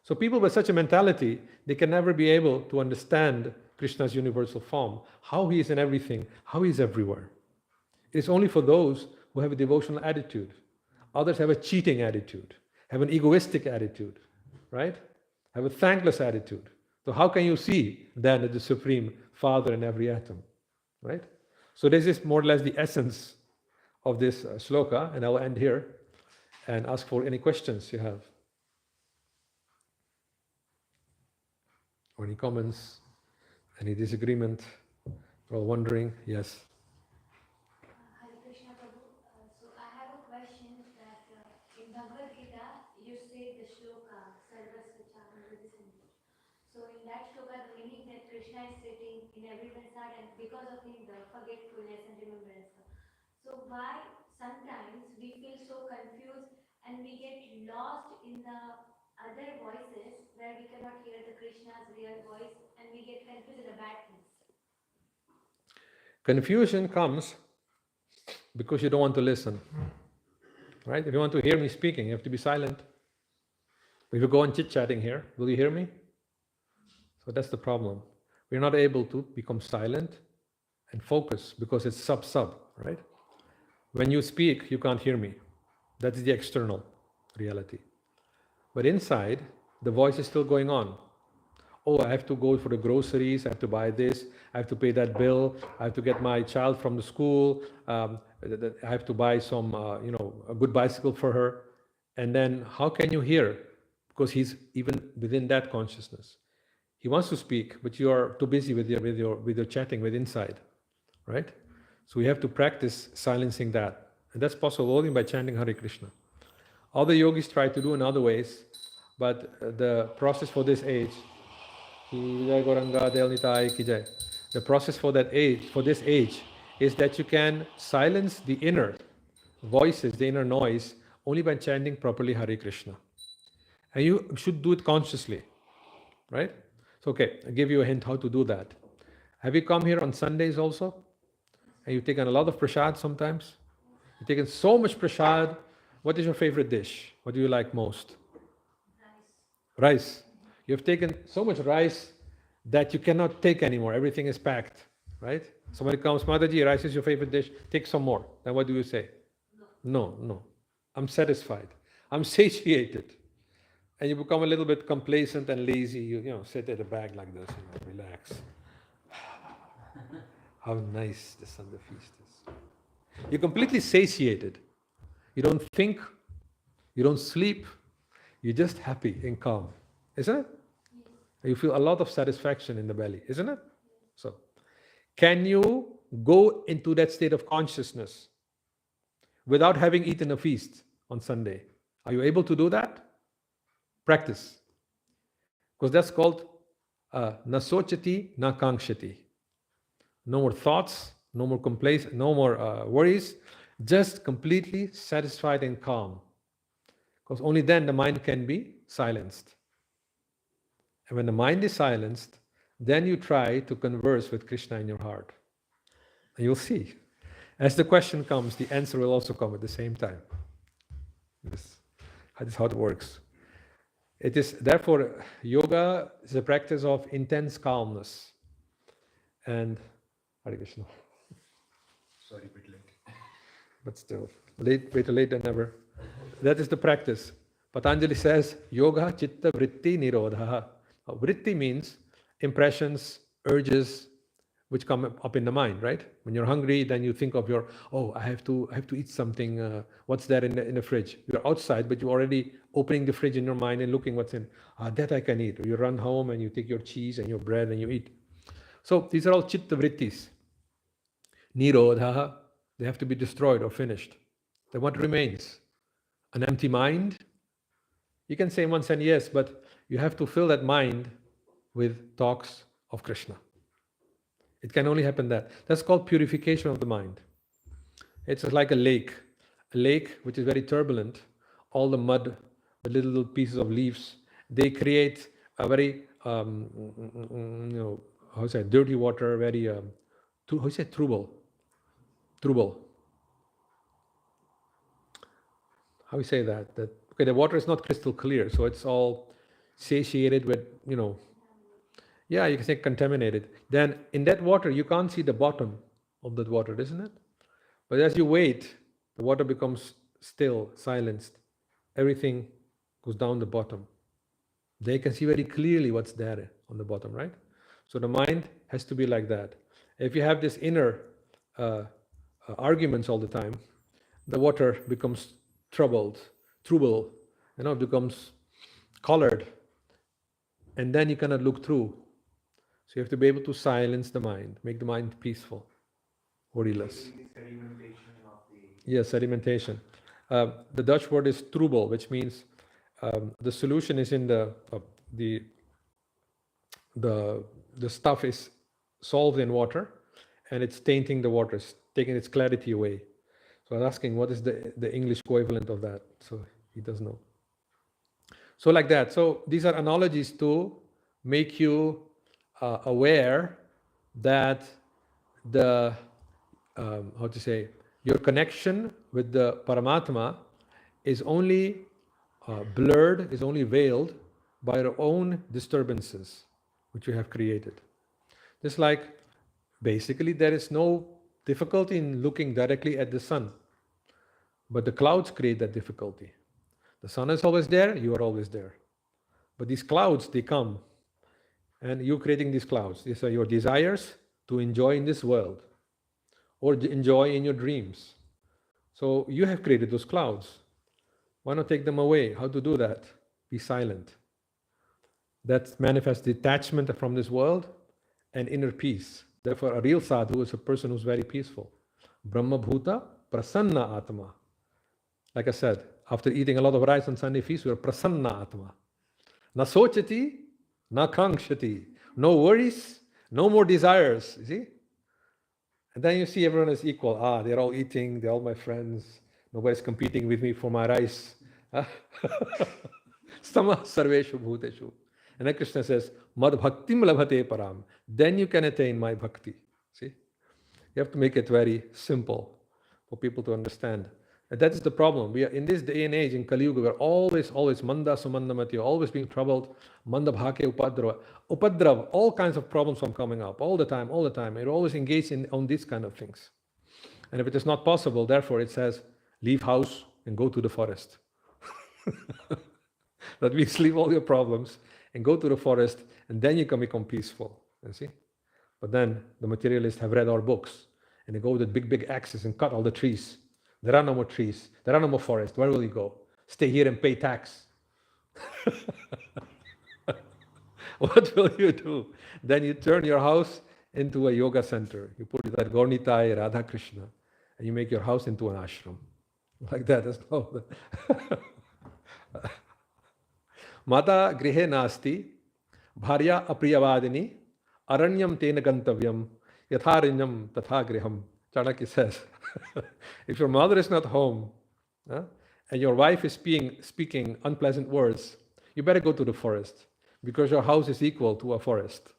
So people with such a mentality, they can never be able to understand Krishna's universal form, how he is in everything, how he is everywhere. It's only for those who have a devotional attitude. Others have a cheating attitude, have an egoistic attitude, right? Have a thankless attitude. So how can you see then the Supreme Father in every atom, right? So this is more or less the essence of this shloka, and I'll end here and ask for any questions you have. Or any comments, any disagreement, or wondering, yes. Hare Krishna Prabhu. So I have a question that in Bhagavad Gita you say the shloka Sarvasya Chamanvadisandi. So in that shloka the meaning that Krishna is sitting in everyone's heart and because of him the forgetfulness and remembrance. So why sometimes we feel so confused and we get lost in the other voices where we cannot hear the Krishna's real voice and we get confused with the bad things? Confusion comes because you don't want to listen. Right? If you want to hear me speaking, you have to be silent. If you go on chit-chatting here, will you hear me? So that's the problem. We're not able to become silent and focus because it's sub, right? When you speak, you can't hear me. That's the external reality. But inside, the voice is still going on. Oh, I have to go for the groceries, I have to buy this, I have to pay that bill, I have to get my child from the school, I have to buy some, a good bicycle for her. And then how can you hear? Because he's even within that consciousness. He wants to speak, but you are too busy with your chatting with inside, right? So we have to practice silencing that. And that's possible only by chanting Hare Krishna. Other yogis try to do in other ways, but the process for this age, the process for that age, for this age, is that you can silence the inner voices, the inner noise, only by chanting properly Hare Krishna. And you should do it consciously, right? So, okay, I'll give you a hint how to do that. Have you come here on Sundays also? And you've taken a lot of prasad sometimes? You've taken so much prasad. What is your favorite dish? What do you like most? Rice. You've taken so much rice that you cannot take anymore. Everything is packed, right? Somebody comes, Mataji, rice is your favorite dish. Take some more. Then what do you say? No, no. I'm satisfied. I'm satiated. And you become a little bit complacent and lazy. You sit at the back like this, relax. How nice the Sunday feast is. You're completely satiated. You don't think, you don't sleep, you're just happy and calm. Isn't it? You feel a lot of satisfaction in the belly, isn't it? So, can you go into that state of consciousness without having eaten a feast on Sunday? Are you able to do that? Practice. Because that's called nasochati na kankshati. No more thoughts, no more complaints, no more worries, just completely satisfied and calm. Because only then the mind can be silenced. And when the mind is silenced, then you try to converse with Krishna in your heart. And you'll see. As the question comes, the answer will also come at the same time. This is how it works. It is, therefore, yoga is a practice of intense calmness. And, Hare Krishna. Sorry, a bit late. But still, better late than never. That is the practice. Patanjali says, yoga chitta vritti nirodha. Vritti means impressions, urges, which come up in the mind, right? When you're hungry, then you think of your, I have to eat something. What's there in the fridge? You're outside, but you're already opening the fridge in your mind and looking what's in. That I can eat. Or you run home and you take your cheese and your bread and you eat. So these are all chitta vrittis. Nirodha, they have to be destroyed or finished. Then what remains? An empty mind? You can say once and yes, but you have to fill that mind with talks of Krishna. It can only happen that. That's called purification of the mind. It's like a lake which is very turbulent. All the mud, the little pieces of leaves, they create a very, dirty water, very, trouble. How we say that? Okay, the water is not crystal clear, so it's all satiated with, yeah, you can say contaminated. Then in that water, you can't see the bottom of that water, isn't it? But as you wait, the water becomes still, silenced. Everything goes down the bottom. They can see very clearly what's there on the bottom, right? So the mind has to be like that. If you have this inner arguments all the time, the water becomes troubled, it becomes colored, and then you cannot look through. So you have to be able to silence the mind, make the mind peaceful, worryless. Yes, sedimentation. The Dutch word is troebel, which means the solution is in the stuff is solved in water, and it's tainting the water, it's taking its clarity away. So I was asking, what is the English equivalent of that? So he doesn't know. So like that. So these are analogies to make you aware that your connection with the Paramatma is only blurred, is only veiled by your own disturbances, which you have created. Just like, basically, there is no difficulty in looking directly at the sun, but the clouds create that difficulty. The sun is always there, you are always there. But these clouds, they come, and you're creating these clouds. These are your desires to enjoy in this world, or enjoy in your dreams. So you have created those clouds. Why not take them away? How to do that? Be silent. That manifests detachment from this world and inner peace. Therefore, a real sadhu is a person who's very peaceful. Brahma Bhuta Prasanna Atma. Like I said, after eating a lot of rice on Sunday feast, we are Prasanna Atma. Na sochati, na kankshati. No worries, no more desires. You see? And then you see everyone is equal. Ah, they're all eating, they're all my friends. Nobody's competing with me for my rice. Sama sarveshu bhuteshu. And then Krishna says, Mad bhaktim labhate param. Then you can attain my bhakti. See? You have to make it very simple for people to understand. And that is the problem. We are in this day and age in Kali Yuga, we're always manda sumandamati, always being troubled, manda bhake upadrav, all kinds of problems from coming up, all the time. We're always engaged on these kind of things. And if it is not possible, therefore it says, leave house and go to the forest. That means leave all your problems and go to the forest, and then you can become peaceful. You see? But then the materialists have read our books, and they go with big axes and cut all the trees. There are no more trees. There are no more forests. Where will you go? Stay here and pay tax. What will you do? Then you turn your house into a yoga center. You put it at Gaurnitai, Radha Krishna, and you make your house into an ashram. Like that. That's all. Mata grihe nasti, bharya apriyavadini, aranyam tena gantavyam, yatharanyam tatha griham. Chanakya says, if your mother is not home and your wife is speaking unpleasant words, you better go to the forest because your house is equal to a forest.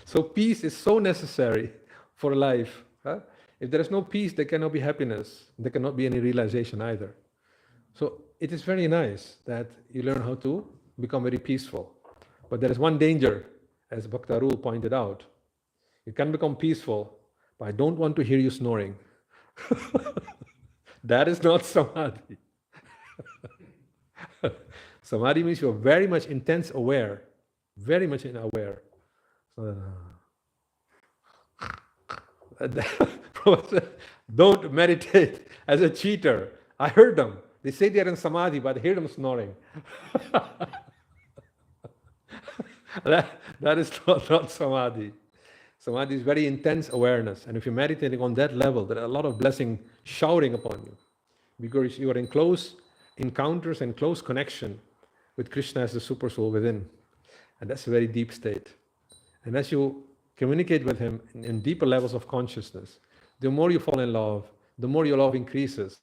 So peace is so necessary for life. If there is no peace, there cannot be happiness. There cannot be any realization either. So it is very nice that you learn how to become very peaceful. But there is one danger, as Bhakta Arul pointed out. You can become peaceful, but I don't want to hear you snoring. That is not samadhi. Samadhi means you're very much intense aware, very much aware. So, don't meditate as a cheater. I heard them. They say they're in samadhi, but I hear them snoring. that is not samadhi. Samadhi is very intense awareness. And if you're meditating on that level, there are a lot of blessing showering upon you. Because you are in close encounters and close connection with Krishna as the super soul within. And that's a very deep state. And as you communicate with him in deeper levels of consciousness, the more you fall in love, the more your love increases.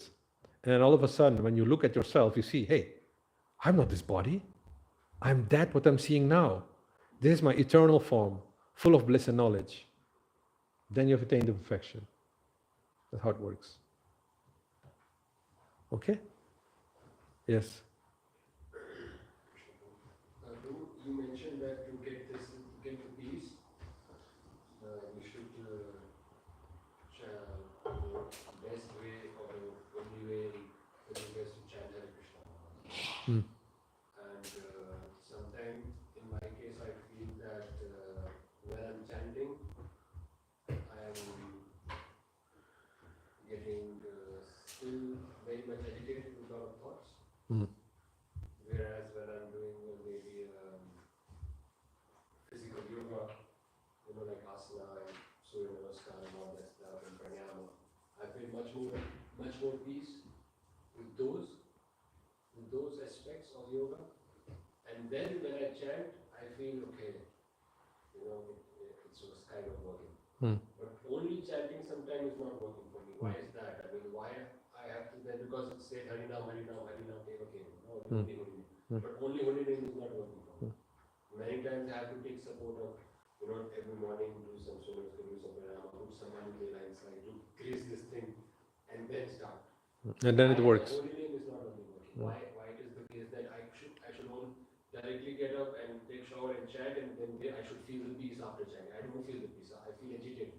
And then all of a sudden, when you look at yourself, you see, hey, I'm not this body. I'm that what I'm seeing now. This is my eternal form, full of bliss and knowledge. Then you have attained the perfection. That's how it works. Okay? Yes. You mentioned that to get the peace, we should best way or the only way is to chant Hare Krishna. Hmm. And sometimes in my case I feel that when I'm chanting, I am getting still very much agitated with a lot of thoughts. Hmm. Whereas when I'm doing maybe physical yoga, like asana and surya namaskar and all that stuff and pranayama, I feel much more peace with those aspects of yoga. And then when I chant, I feel okay, it's just kind of working. Hmm. But only chanting sometimes is not working for me. Why is that? I mean, why I have to then, because it says Harinam, Harinam, Harinam, okay, no, only Harinam. But only Harinam is not working for me. Many times I have to take support of, every morning do some surahs, do some pranayama, put some money lines, like to create this thing, and then start. And then it works. Harinam is not only working. Why it is the case that I should all directly get up and take shower and chant, and then I should feel the peace after chanting. I don't feel the peace. I feel agitated.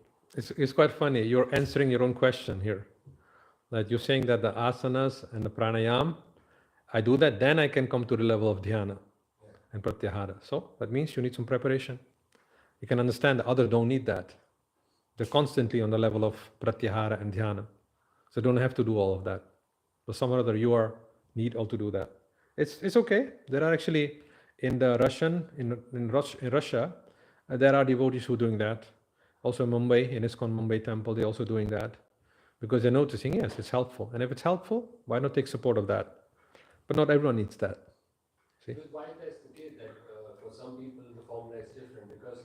It's quite funny. You're answering your own question here. That you're saying that the asanas and the pranayam, I do that, then I can come to the level of dhyana and pratyahara. So that means you need some preparation. You can understand that others don't need that. They're constantly on the level of pratyahara and dhyana. So you don't have to do all of that. But some or other you need all to do that. It's okay. There are actually in the Russian in Russia, there are devotees who are doing that. Also in Mumbai, in ISKCON Mumbai temple, they're also doing that because they're noticing, yes, it's helpful. And if it's helpful, why not take support of that? But not everyone needs that. See? Because why that's the case that for some people the formula is different because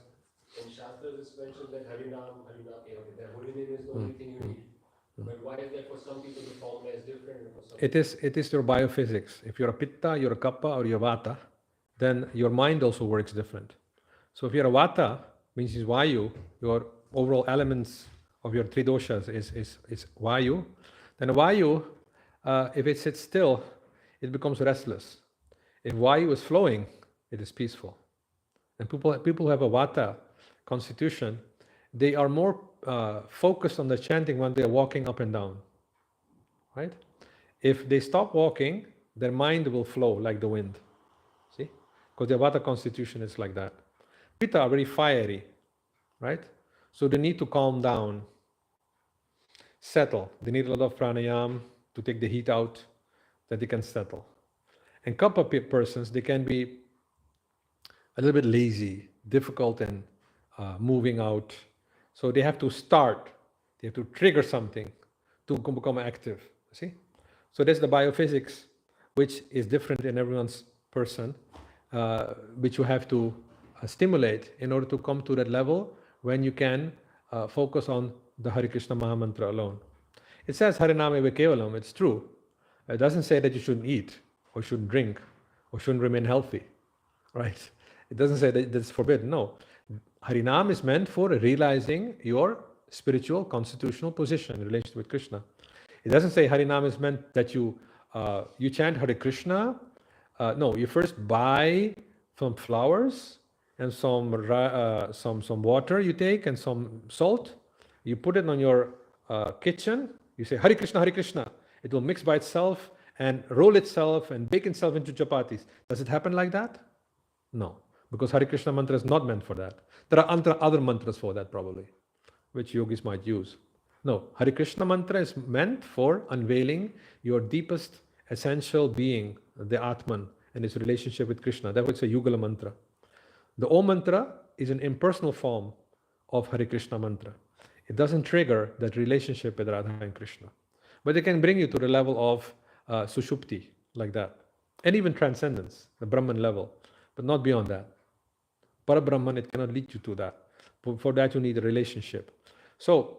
in Shastras it's mentioned that Harinam, okay, that holy name is the only thing you need. But why is that for some people the formula is different and for some It is your biophysics. If you're a Pitta, you're a Kapha, or you're Vata, then your mind also works different. So if you're a Vata, means is Vayu, your overall elements of your three doshas is Vayu, then Vayu, if it sits still, it becomes restless. If Vayu is flowing, it is peaceful. And people who have a Vata constitution, they are more focused on the chanting when they are walking up and down, right? If they stop walking, their mind will flow like the wind. See? Because their Vata constitution is like that. Pitta are very fiery, right? So they need to calm down, settle. They need a lot of pranayam to take the heat out, that they can settle. And Kapha persons, they can be a little bit lazy, difficult in moving out. So they have to start, they have to trigger something to become active. See? So that's the biophysics, which is different in everyone's person, which you have to stimulate in order to come to that level when you can focus on the Hare Krishna Mahamantra alone. It says Harinam eva kevalam, it's true. It doesn't say that you shouldn't eat, or shouldn't drink, or shouldn't remain healthy, right? It doesn't say that it's forbidden, no. Harinam is meant for realizing your spiritual constitutional position in relation with Krishna. It doesn't say Harinam is meant that you chant Hare Krishna. No, you first buy some flowers and some water you take and some salt. You put it on your kitchen. You say Hare Krishna, Hare Krishna. It will mix by itself and roll itself and bake itself into chapatis. Does it happen like that? No, because Hare Krishna mantra is not meant for that. There are other mantras for that probably, which yogis might use. No, Hare Krishna mantra is meant for unveiling your deepest essential being, the Atman, and its relationship with Krishna. That was a Yugala mantra. The Om mantra is an impersonal form of Hare Krishna mantra. It doesn't trigger that relationship with Radha and Krishna. But it can bring you to the level of Sushupti, like that. And even transcendence, the Brahman level, but not beyond that. Para-Brahman, it cannot lead you to that. For that you need a relationship. So,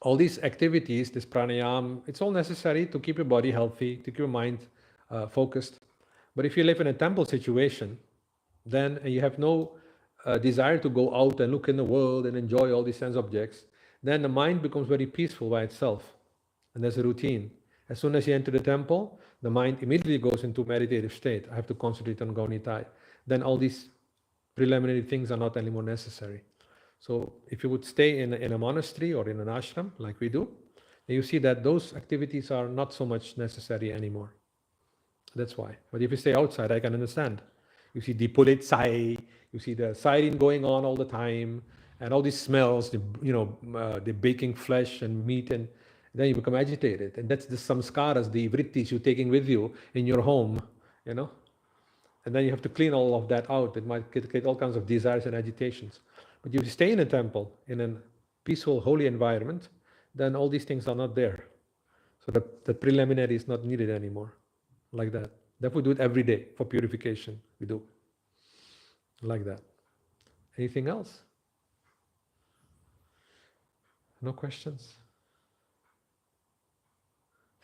all these activities, this pranayam, it's all necessary to keep your body healthy, to keep your mind focused. But if you live in a temple situation, then you have no desire to go out and look in the world and enjoy all these sense objects, then the mind becomes very peaceful by itself. And there's a routine. As soon as you enter the temple, the mind immediately goes into meditative state. I have to concentrate on Gaunitai. Then all these preliminary things are not anymore necessary. So if you would stay in a monastery or in an ashram, like we do, then you see that those activities are not so much necessary anymore. That's why. But if you stay outside, I can understand. You see Dipulit Sai, you see the siren going on all the time, and all these smells, the baking flesh and meat, and then you become agitated. And that's the samskaras, the vrittis you're taking with you in your home, And then you have to clean all of that out. It might create all kinds of desires and agitations. But if you stay in a temple, in a peaceful, holy environment, then all these things are not there. So the preliminary is not needed anymore, like that. Therefore, we do it every day for purification. We do like that. Anything else? No questions?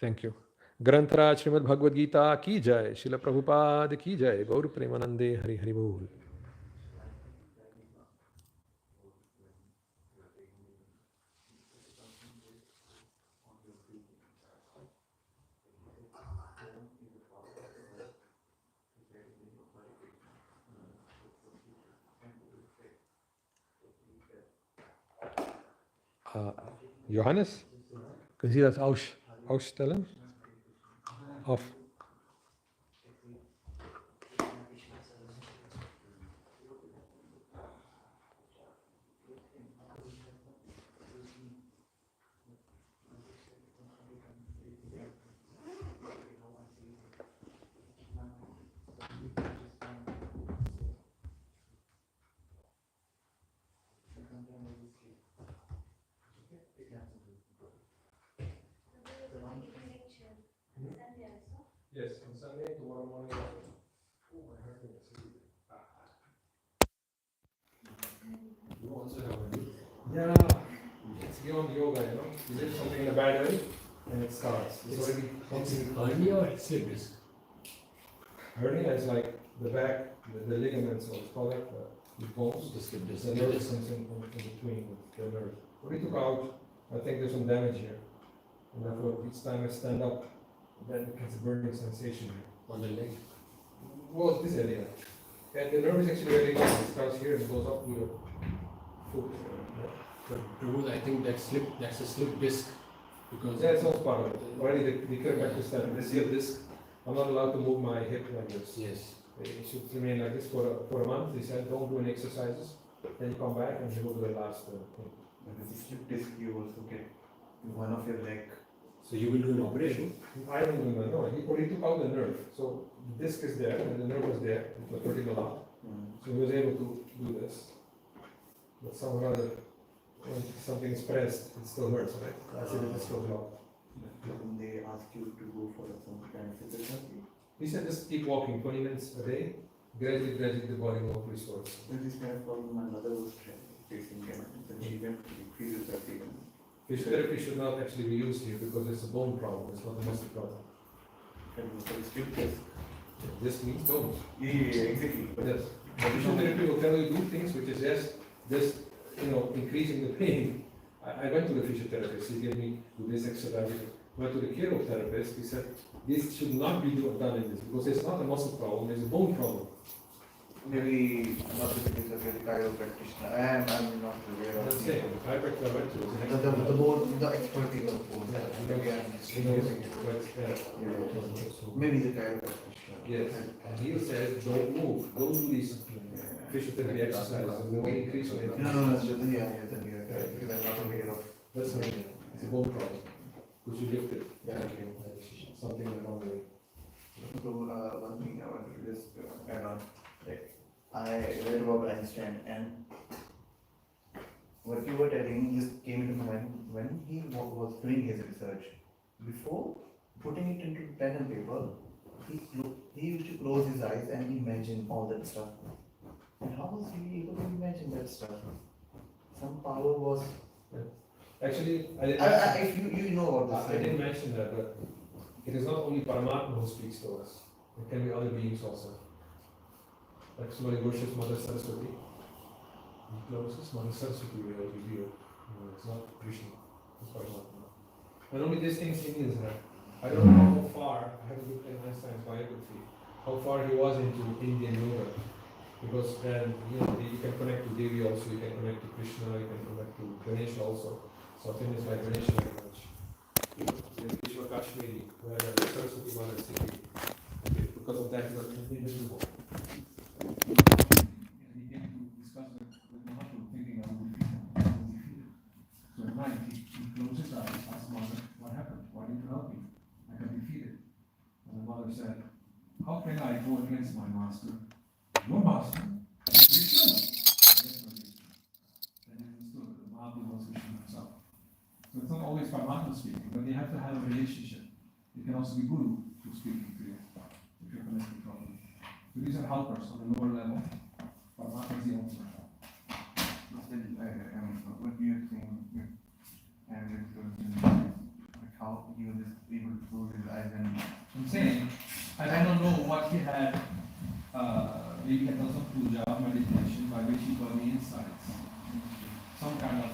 Thank you. Granthara Srimad Bhagavad Gita ki jai, Srila Prabhupada ki jai, Gaur Premanande Hari Hari Bol. Johannes, können Sie das ausstellen? Auf. Yes, on Sunday, tomorrow morning. Oh, my heart is You also have a do. Yeah, it's beyond yoga, you know. You did something in a bad way, and it starts. It's already something. Hernia or slip disc? Hernia is like the back, the ligaments, or call it the bones. The slip disc. The nerve comes in between with the nerve. When we took out, I think there's some damage here. And therefore, each time I stand up, then it gets a burning sensation here. On the leg. Well, this area. And the nerve is actually very long. It starts here and goes up to your foot. But Prabhu, I think that's a slip disc. Because That's also part of it. Already the chiropractor said, this here, this, I'm not allowed to move my hip like this. yes. It should remain like this for a month. He said, don't do any exercises. Then you come back and you go to the last thing. When the slip disc, you also get one of your leg. So you will do an operation? I don't know, no, he only took out the nerve. So the disc is there and the nerve was there. It was hurting a lot. So he was able to do this. But somehow or other, when something is pressed, it still hurts, right? That's it, it still hurts. When they ask you to go for some kind of physical therapy, He said just keep walking 20 minutes a day. Gradually the body will restore. there's this kind of problem my mother was facing, and then she went to physiotherapy. Physiotherapy should not actually be used here because it's a bone problem, it's not a muscle problem. And for the slip disc. This means bones. Yeah, exactly. But yes, the physiotherapy will tell you do things which is just increasing the pain. I went to the physiotherapist, he gave me do this exercise. Went to the chiroptherapist, he said this should not be done in this because it's not a muscle problem, it's a bone problem. Maybe not the physiotherapy, the chiropractor. I'm not aware I'm of saying, the chiropractor I went to was an the expert. bone, the expertise of bone. He knows what's there. Maybe the chiropractor. Yes, and he says don't move, don't do these physiotherapy exercises, it will increase it. No, it's just, yeah, because I'm not aware of. That's not, it's a bone problem. Could you lift it? Yeah. Something in the wrong way. So, one thing I wanted to just add on, like, I read about Einstein, and what you were telling just came into my mind when he was doing his research. Before putting it into pen and paper, he used to close his eyes and imagine all that stuff. And how was he able to imagine that stuff? Some power was. Actually, I didn't, If you know about I this, didn't mention that, but it is not only Paramatma who speaks to us. It can be other beings also. Like somebody worships Mother Saraswati. He closes, Mother Saraswati will reveal. It's not Krishna, it's Paramatma. And only these things he means that. I don't know how far, I haven't looked at Einstein's biography, how far he was into Indian yoga. Because then, you can connect to Devi also, you can connect to Krishna, you can connect to Ganesha also. Something is like Ganesha very much. In Vishwa Kashmiri, where the Saraswati Mother is sitting. Because of that, he was invisible. He came to discuss with Mahaprabhu, thinking I will be defeated. So at night, he closed his eyes, asked Mother, what happened? Why didn't you help me? I got defeated. And the mother said, how can I go against my master? Your master? Vishnu. Yes, my Vishnu. Then he understood that Mahaprabhu was Vishnu himself. So it's not always Paramatma speaking, but you have to have a relationship. It can also be Guru who's speaking to you, if you're connected properly. So these are helpers on the lower level. Paramatma is the ultimate help. What do you think? Like how he was able to close his eyes and. I'm saying, I don't know what he had, maybe he had done some puja, meditation, by which he got the insights. Some kind of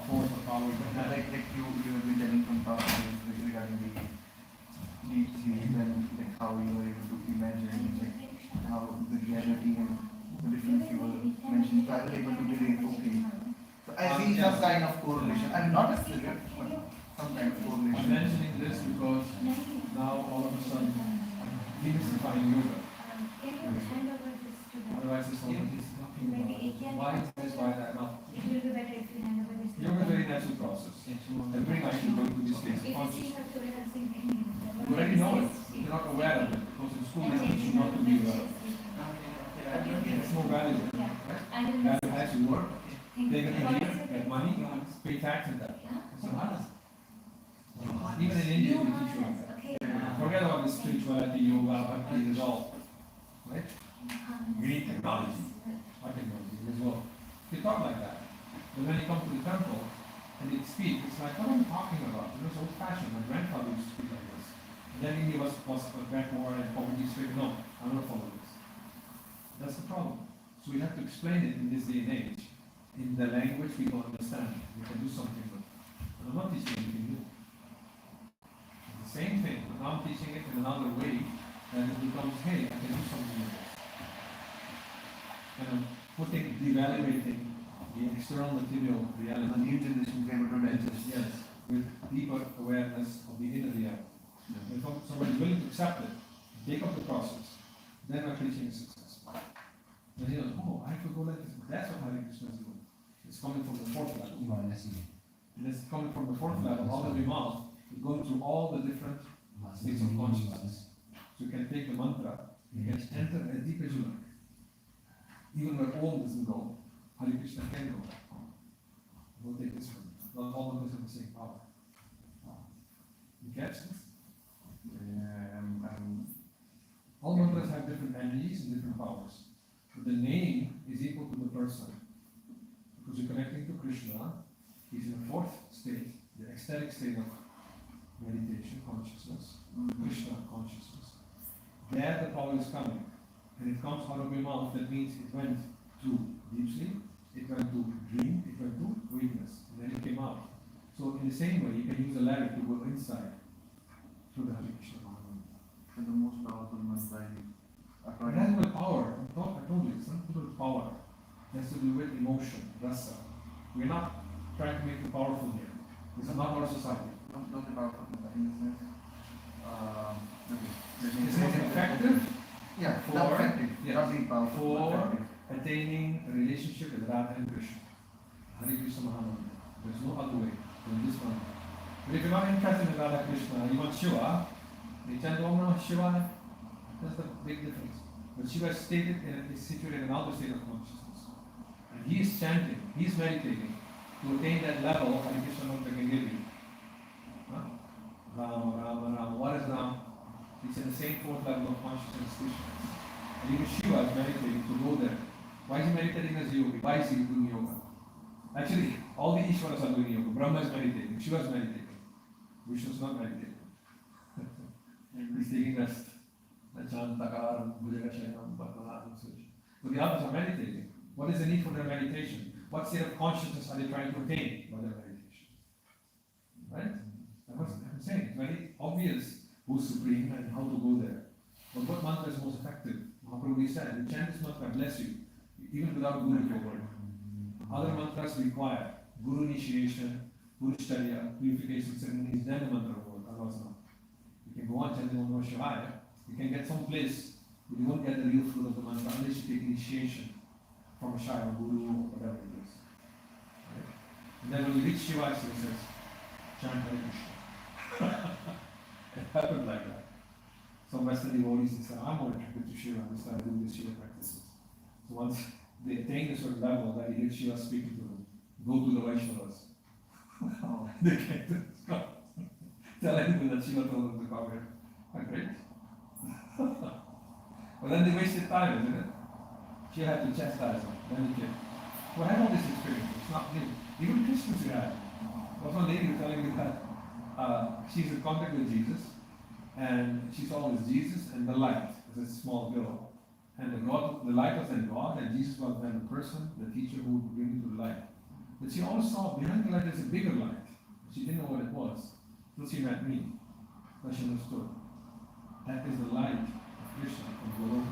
force or power he had. Like you have been telling from past days regarding the deep sleep and like how you were able to imagine like how the reality and the difference you were mentioning. So I was able to relate, okay. So I see some kind of correlation. I'm not a student, but some kind of I'm correlation. mentioning this because now all of a sudden, demystifying yoga. Otherwise it's only this nothing about why is this, why that, no. It will be better if you hand over this. Yoga is a very natural process. Every night you go to this state of consciousness. You already know it, you're not aware of it, because in school they teach you not to be aware of it. It's more valuable, right? Value has to work, take an idea, get money, pay tax and that. It's so hard. Even in India we teach you like that. Forget about the spirituality. spirituality, yoga, bhakti is all, right? We need technology. What technology as well? They talk like that. But when you come to the temple and they speak, it's like, what are you talking about? You know, it's old fashioned. My grandfather used to speak like this. And then India was a bit more and probably straight, no, I'm not following this. That's the problem. So we have to explain it in this day and age, in the language people understand. We can do something with it. And I'm not teaching anything new. It's the same thing, but now I'm teaching it in another way, and it becomes, hey, I can do something with this. And I'm devaluating the external material And the reality. new generation came to digest. Yes, with deeper awareness of the inner reality. If somebody is willing to accept it, take up the process, then our preaching is successful. Then he goes, oh, I could go like this. That's what Hare Krishna is doing. It's coming from the fourth level. And it's coming from the fourth level, all the way mouth, it's going through all the different states of consciousness. So you can take the mantra, you can enter as deep as you like. Even where Om doesn't go, Hare Krishna can go. We'll take this one. Not all of us have the same power. You catch this? All mantras have different energies and different powers. But the name is equal to the person. Because you're connecting to Krishna, he's in the fourth state, the ecstatic state of meditation, consciousness, Krishna consciousness. There the power is coming. And it comes out of your mouth, that means it went to deep sleep, it went to dream, it went to weakness, and then it came out. So in the same way, you can use a ladder to go inside through the Hare Krishna Mahamantra. And the most powerful mantra It has no power. I told you, it's not to do with power. It has to do with emotion, rasa. We're not trying to make it powerful here. This is not our society. Not the powerful in the sense. It's not effective Yeah, for- not effective. yes, Not being powerful. for- effective. attaining a relationship with Radha and Krishna. Hare Krishna Mahamantra. There's no other way than this one. But if you're not interested in Radha Krishna, you want Shiva, you chant Om Namah Shivaya. That's the big difference. But Shiva is situated in another state of consciousness. And he is chanting, he is meditating to attain that level Hare Krishna Mantra can give you. Huh? Rama, Rama, Rama. What is Rama? It's in the same fourth level of consciousness, Krishna. And even Shiva is meditating to go there. Why is he meditating as a yogi? Why is he doing yoga? Actually, all the Ishwaras are doing yoga. Brahma is meditating, Shiva is meditating. Vishnu is not meditating. He's taking rest. Chantakaram, Bhujagashayanam, Padmanabham, Suji. So the others are meditating. What is the need for their meditation? What state of consciousness are they trying to attain by their meditation? Right? That's what I'm saying. It's very obvious who's supreme and how to go there. But what mantra is most effective? Mahaprabhu said, the chant this mantra, bless you, even without guru forward. Other mantras require guru initiation, Purusharya, purification ceremonies, then the mantra will work, otherwise not. You can go on chanting Om Namah Shivaya, you can get some place, but you won't get the real fruit of the mantra unless you take initiation from a Shaiva guru or whatever it is. Right? And then when you reach Shiva, he says, chant Hare Krishna. It happened like that. Some Western devotees said, I'm more attracted to Shiva, and they started doing the Shiva practices. So once they attain a certain level that he hears Shiva speaking to them, go to the Vaishnavas. They can't tell anyone that Shiva told them to come here. Quite great. But then they wasted time, isn't it? She had to chastise them. Then they came. So I had all this experience. It's not new. Even Christians we had. There was one lady telling me that she's in contact with Jesus, and she saw this Jesus and the light as a small girl. And the light was then God, and Jesus was then the person, the teacher who would bring you to the light. But she always saw behind the light there's a bigger light. She didn't know what it was. Till she met me. But she understood. That is the light of Krishna from below.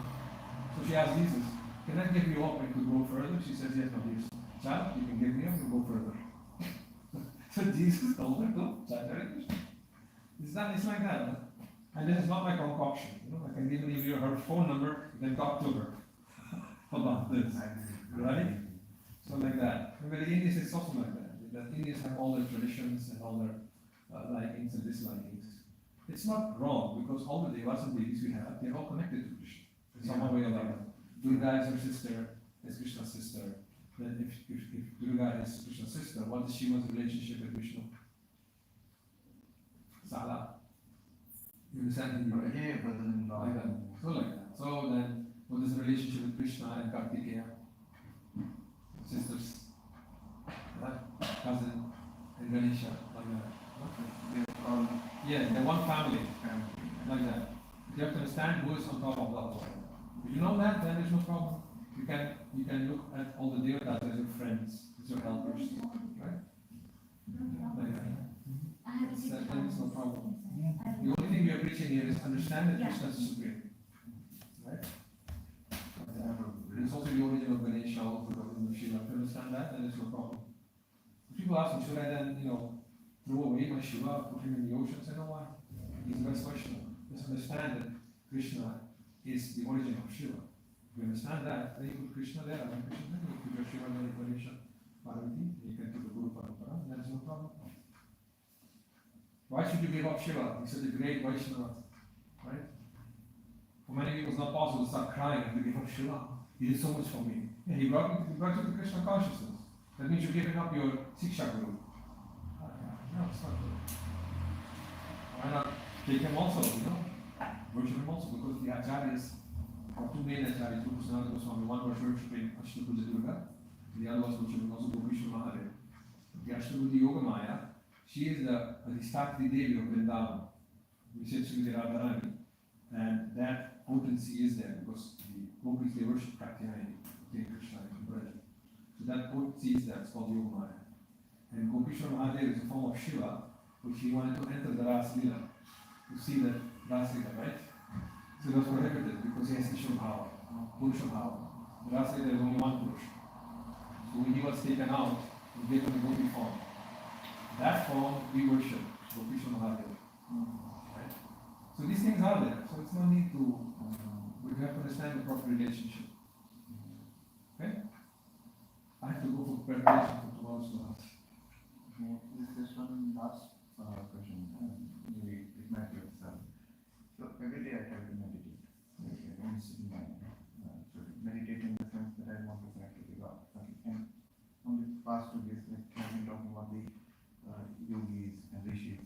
So she asked Jesus, can I give you up and could go further? She says, yes, no, dear child, you can give me up and go further. So Jesus told her, go, chant Hare Krishna. It's like that. Huh? And this is not my concoction. You know, I can give you her phone number, then talk to her about this. Right? So like that. And with the Indians, it's also like that. The Indians have all their traditions and all their likings and dislikings. It's not wrong because all the devas and deities we have, they're all connected to Krishna in some way or another. Durga is her sister, is Krishna's sister. Then if Durga is Krishna's sister, what is Shiva's relationship with Vishnu? Sala. You understand Hindi, right? Yeah, brother-in-law. Like that. So like that. So then, what is the relationship with Krishna and Kartikeya? Sisters, right? Cousin, and Ganesha, like that. They're all Yeah, they're one family, family. like that. You have to understand who is on top of the other one. If you know that, then there's no problem. You can look at all the devatas as your friends, as your helpers, right? Like that. Then it's no problem. The only thing we are preaching here is understand that Krishna is supreme, right? It's also the origin of Ganesha, also the origin of Shiva. If you understand that, then there's no problem. If people ask me, should I then, throw away my Shiva, put him in the ocean? I say, no, why? He's the best Vaishnava. Just understand that Krishna is the origin of Shiva. If you understand that, then you put Krishna there, and Krishna there, you put your Shiva there, Ganesha, Parvati, you can put the Guru Parampara, and there's no problem. Why should you give up Shiva? He's such a great Vaishnava, right? For many people, it's not possible to start crying and to give up Shiva. He did so much for me. Yeah, he brought you to Krishna consciousness. That means you're giving up your Siksha Guru. No, it's not good. Why not take him also, worship him also, because the acharyas, or two main acharyas, two Sanatana Goswami, one was worshipping Ashtapuja Durga, the other was worshipping also Gopishwar Mahadev. The Ashtapuja Yoga Maya, she is the Adhistakti Devi of Vrindavan. We said she was the Radharani. And that potency is there because the gopis, they worship Katyayani, Krishna, and Braja. So that potency is there, it's called Yoga Maya. And Gopishwar Mahadev is a form of Shiva, which he wanted to enter the Ras Lila. You see that Ras Lila, right? So it was prohibited because he has Krishna Bhava, Purusha Bhava. The Ras Lila is only one Purusha. So when he was taken out, he gave him the Gopi form. That form we worship, Gopishwar Mahadev. Right? So these things are there, so it's no need to, we have to understand the proper relationship. Okay? I have to go for preparation for tomorrow's class. Just one last question. Maybe it might be itself. So every day I try to meditate. I don't sit in my so meditate in the sense that I want to connect with God. And on the past 2 days, I've been talking about the yogis and rishis.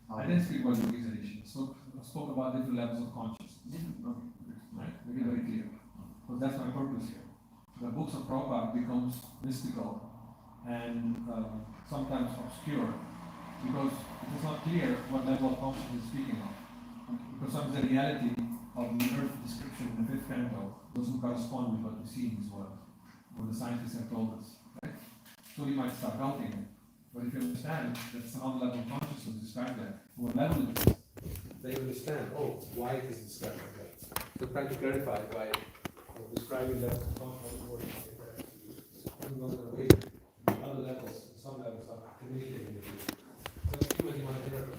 I didn't speak about yogis and rishis. I spoke about different levels of consciousness. Right? Make it very clear. Because that's my purpose here. The books of Prabhupada becomes mystical and sometimes obscure because it is not clear what level of consciousness is speaking of. Because sometimes the reality of the earth description in the 5th canto doesn't correspond with what we see in this world, what the scientists have told us. Right? So we might start doubting it. But if you understand that some level of consciousness is described there, what level it is, then you understand, why it is described like that. So trying to clarify by describing levels of consciousness, other levels, some levels are communicating with you. So you might want to interpret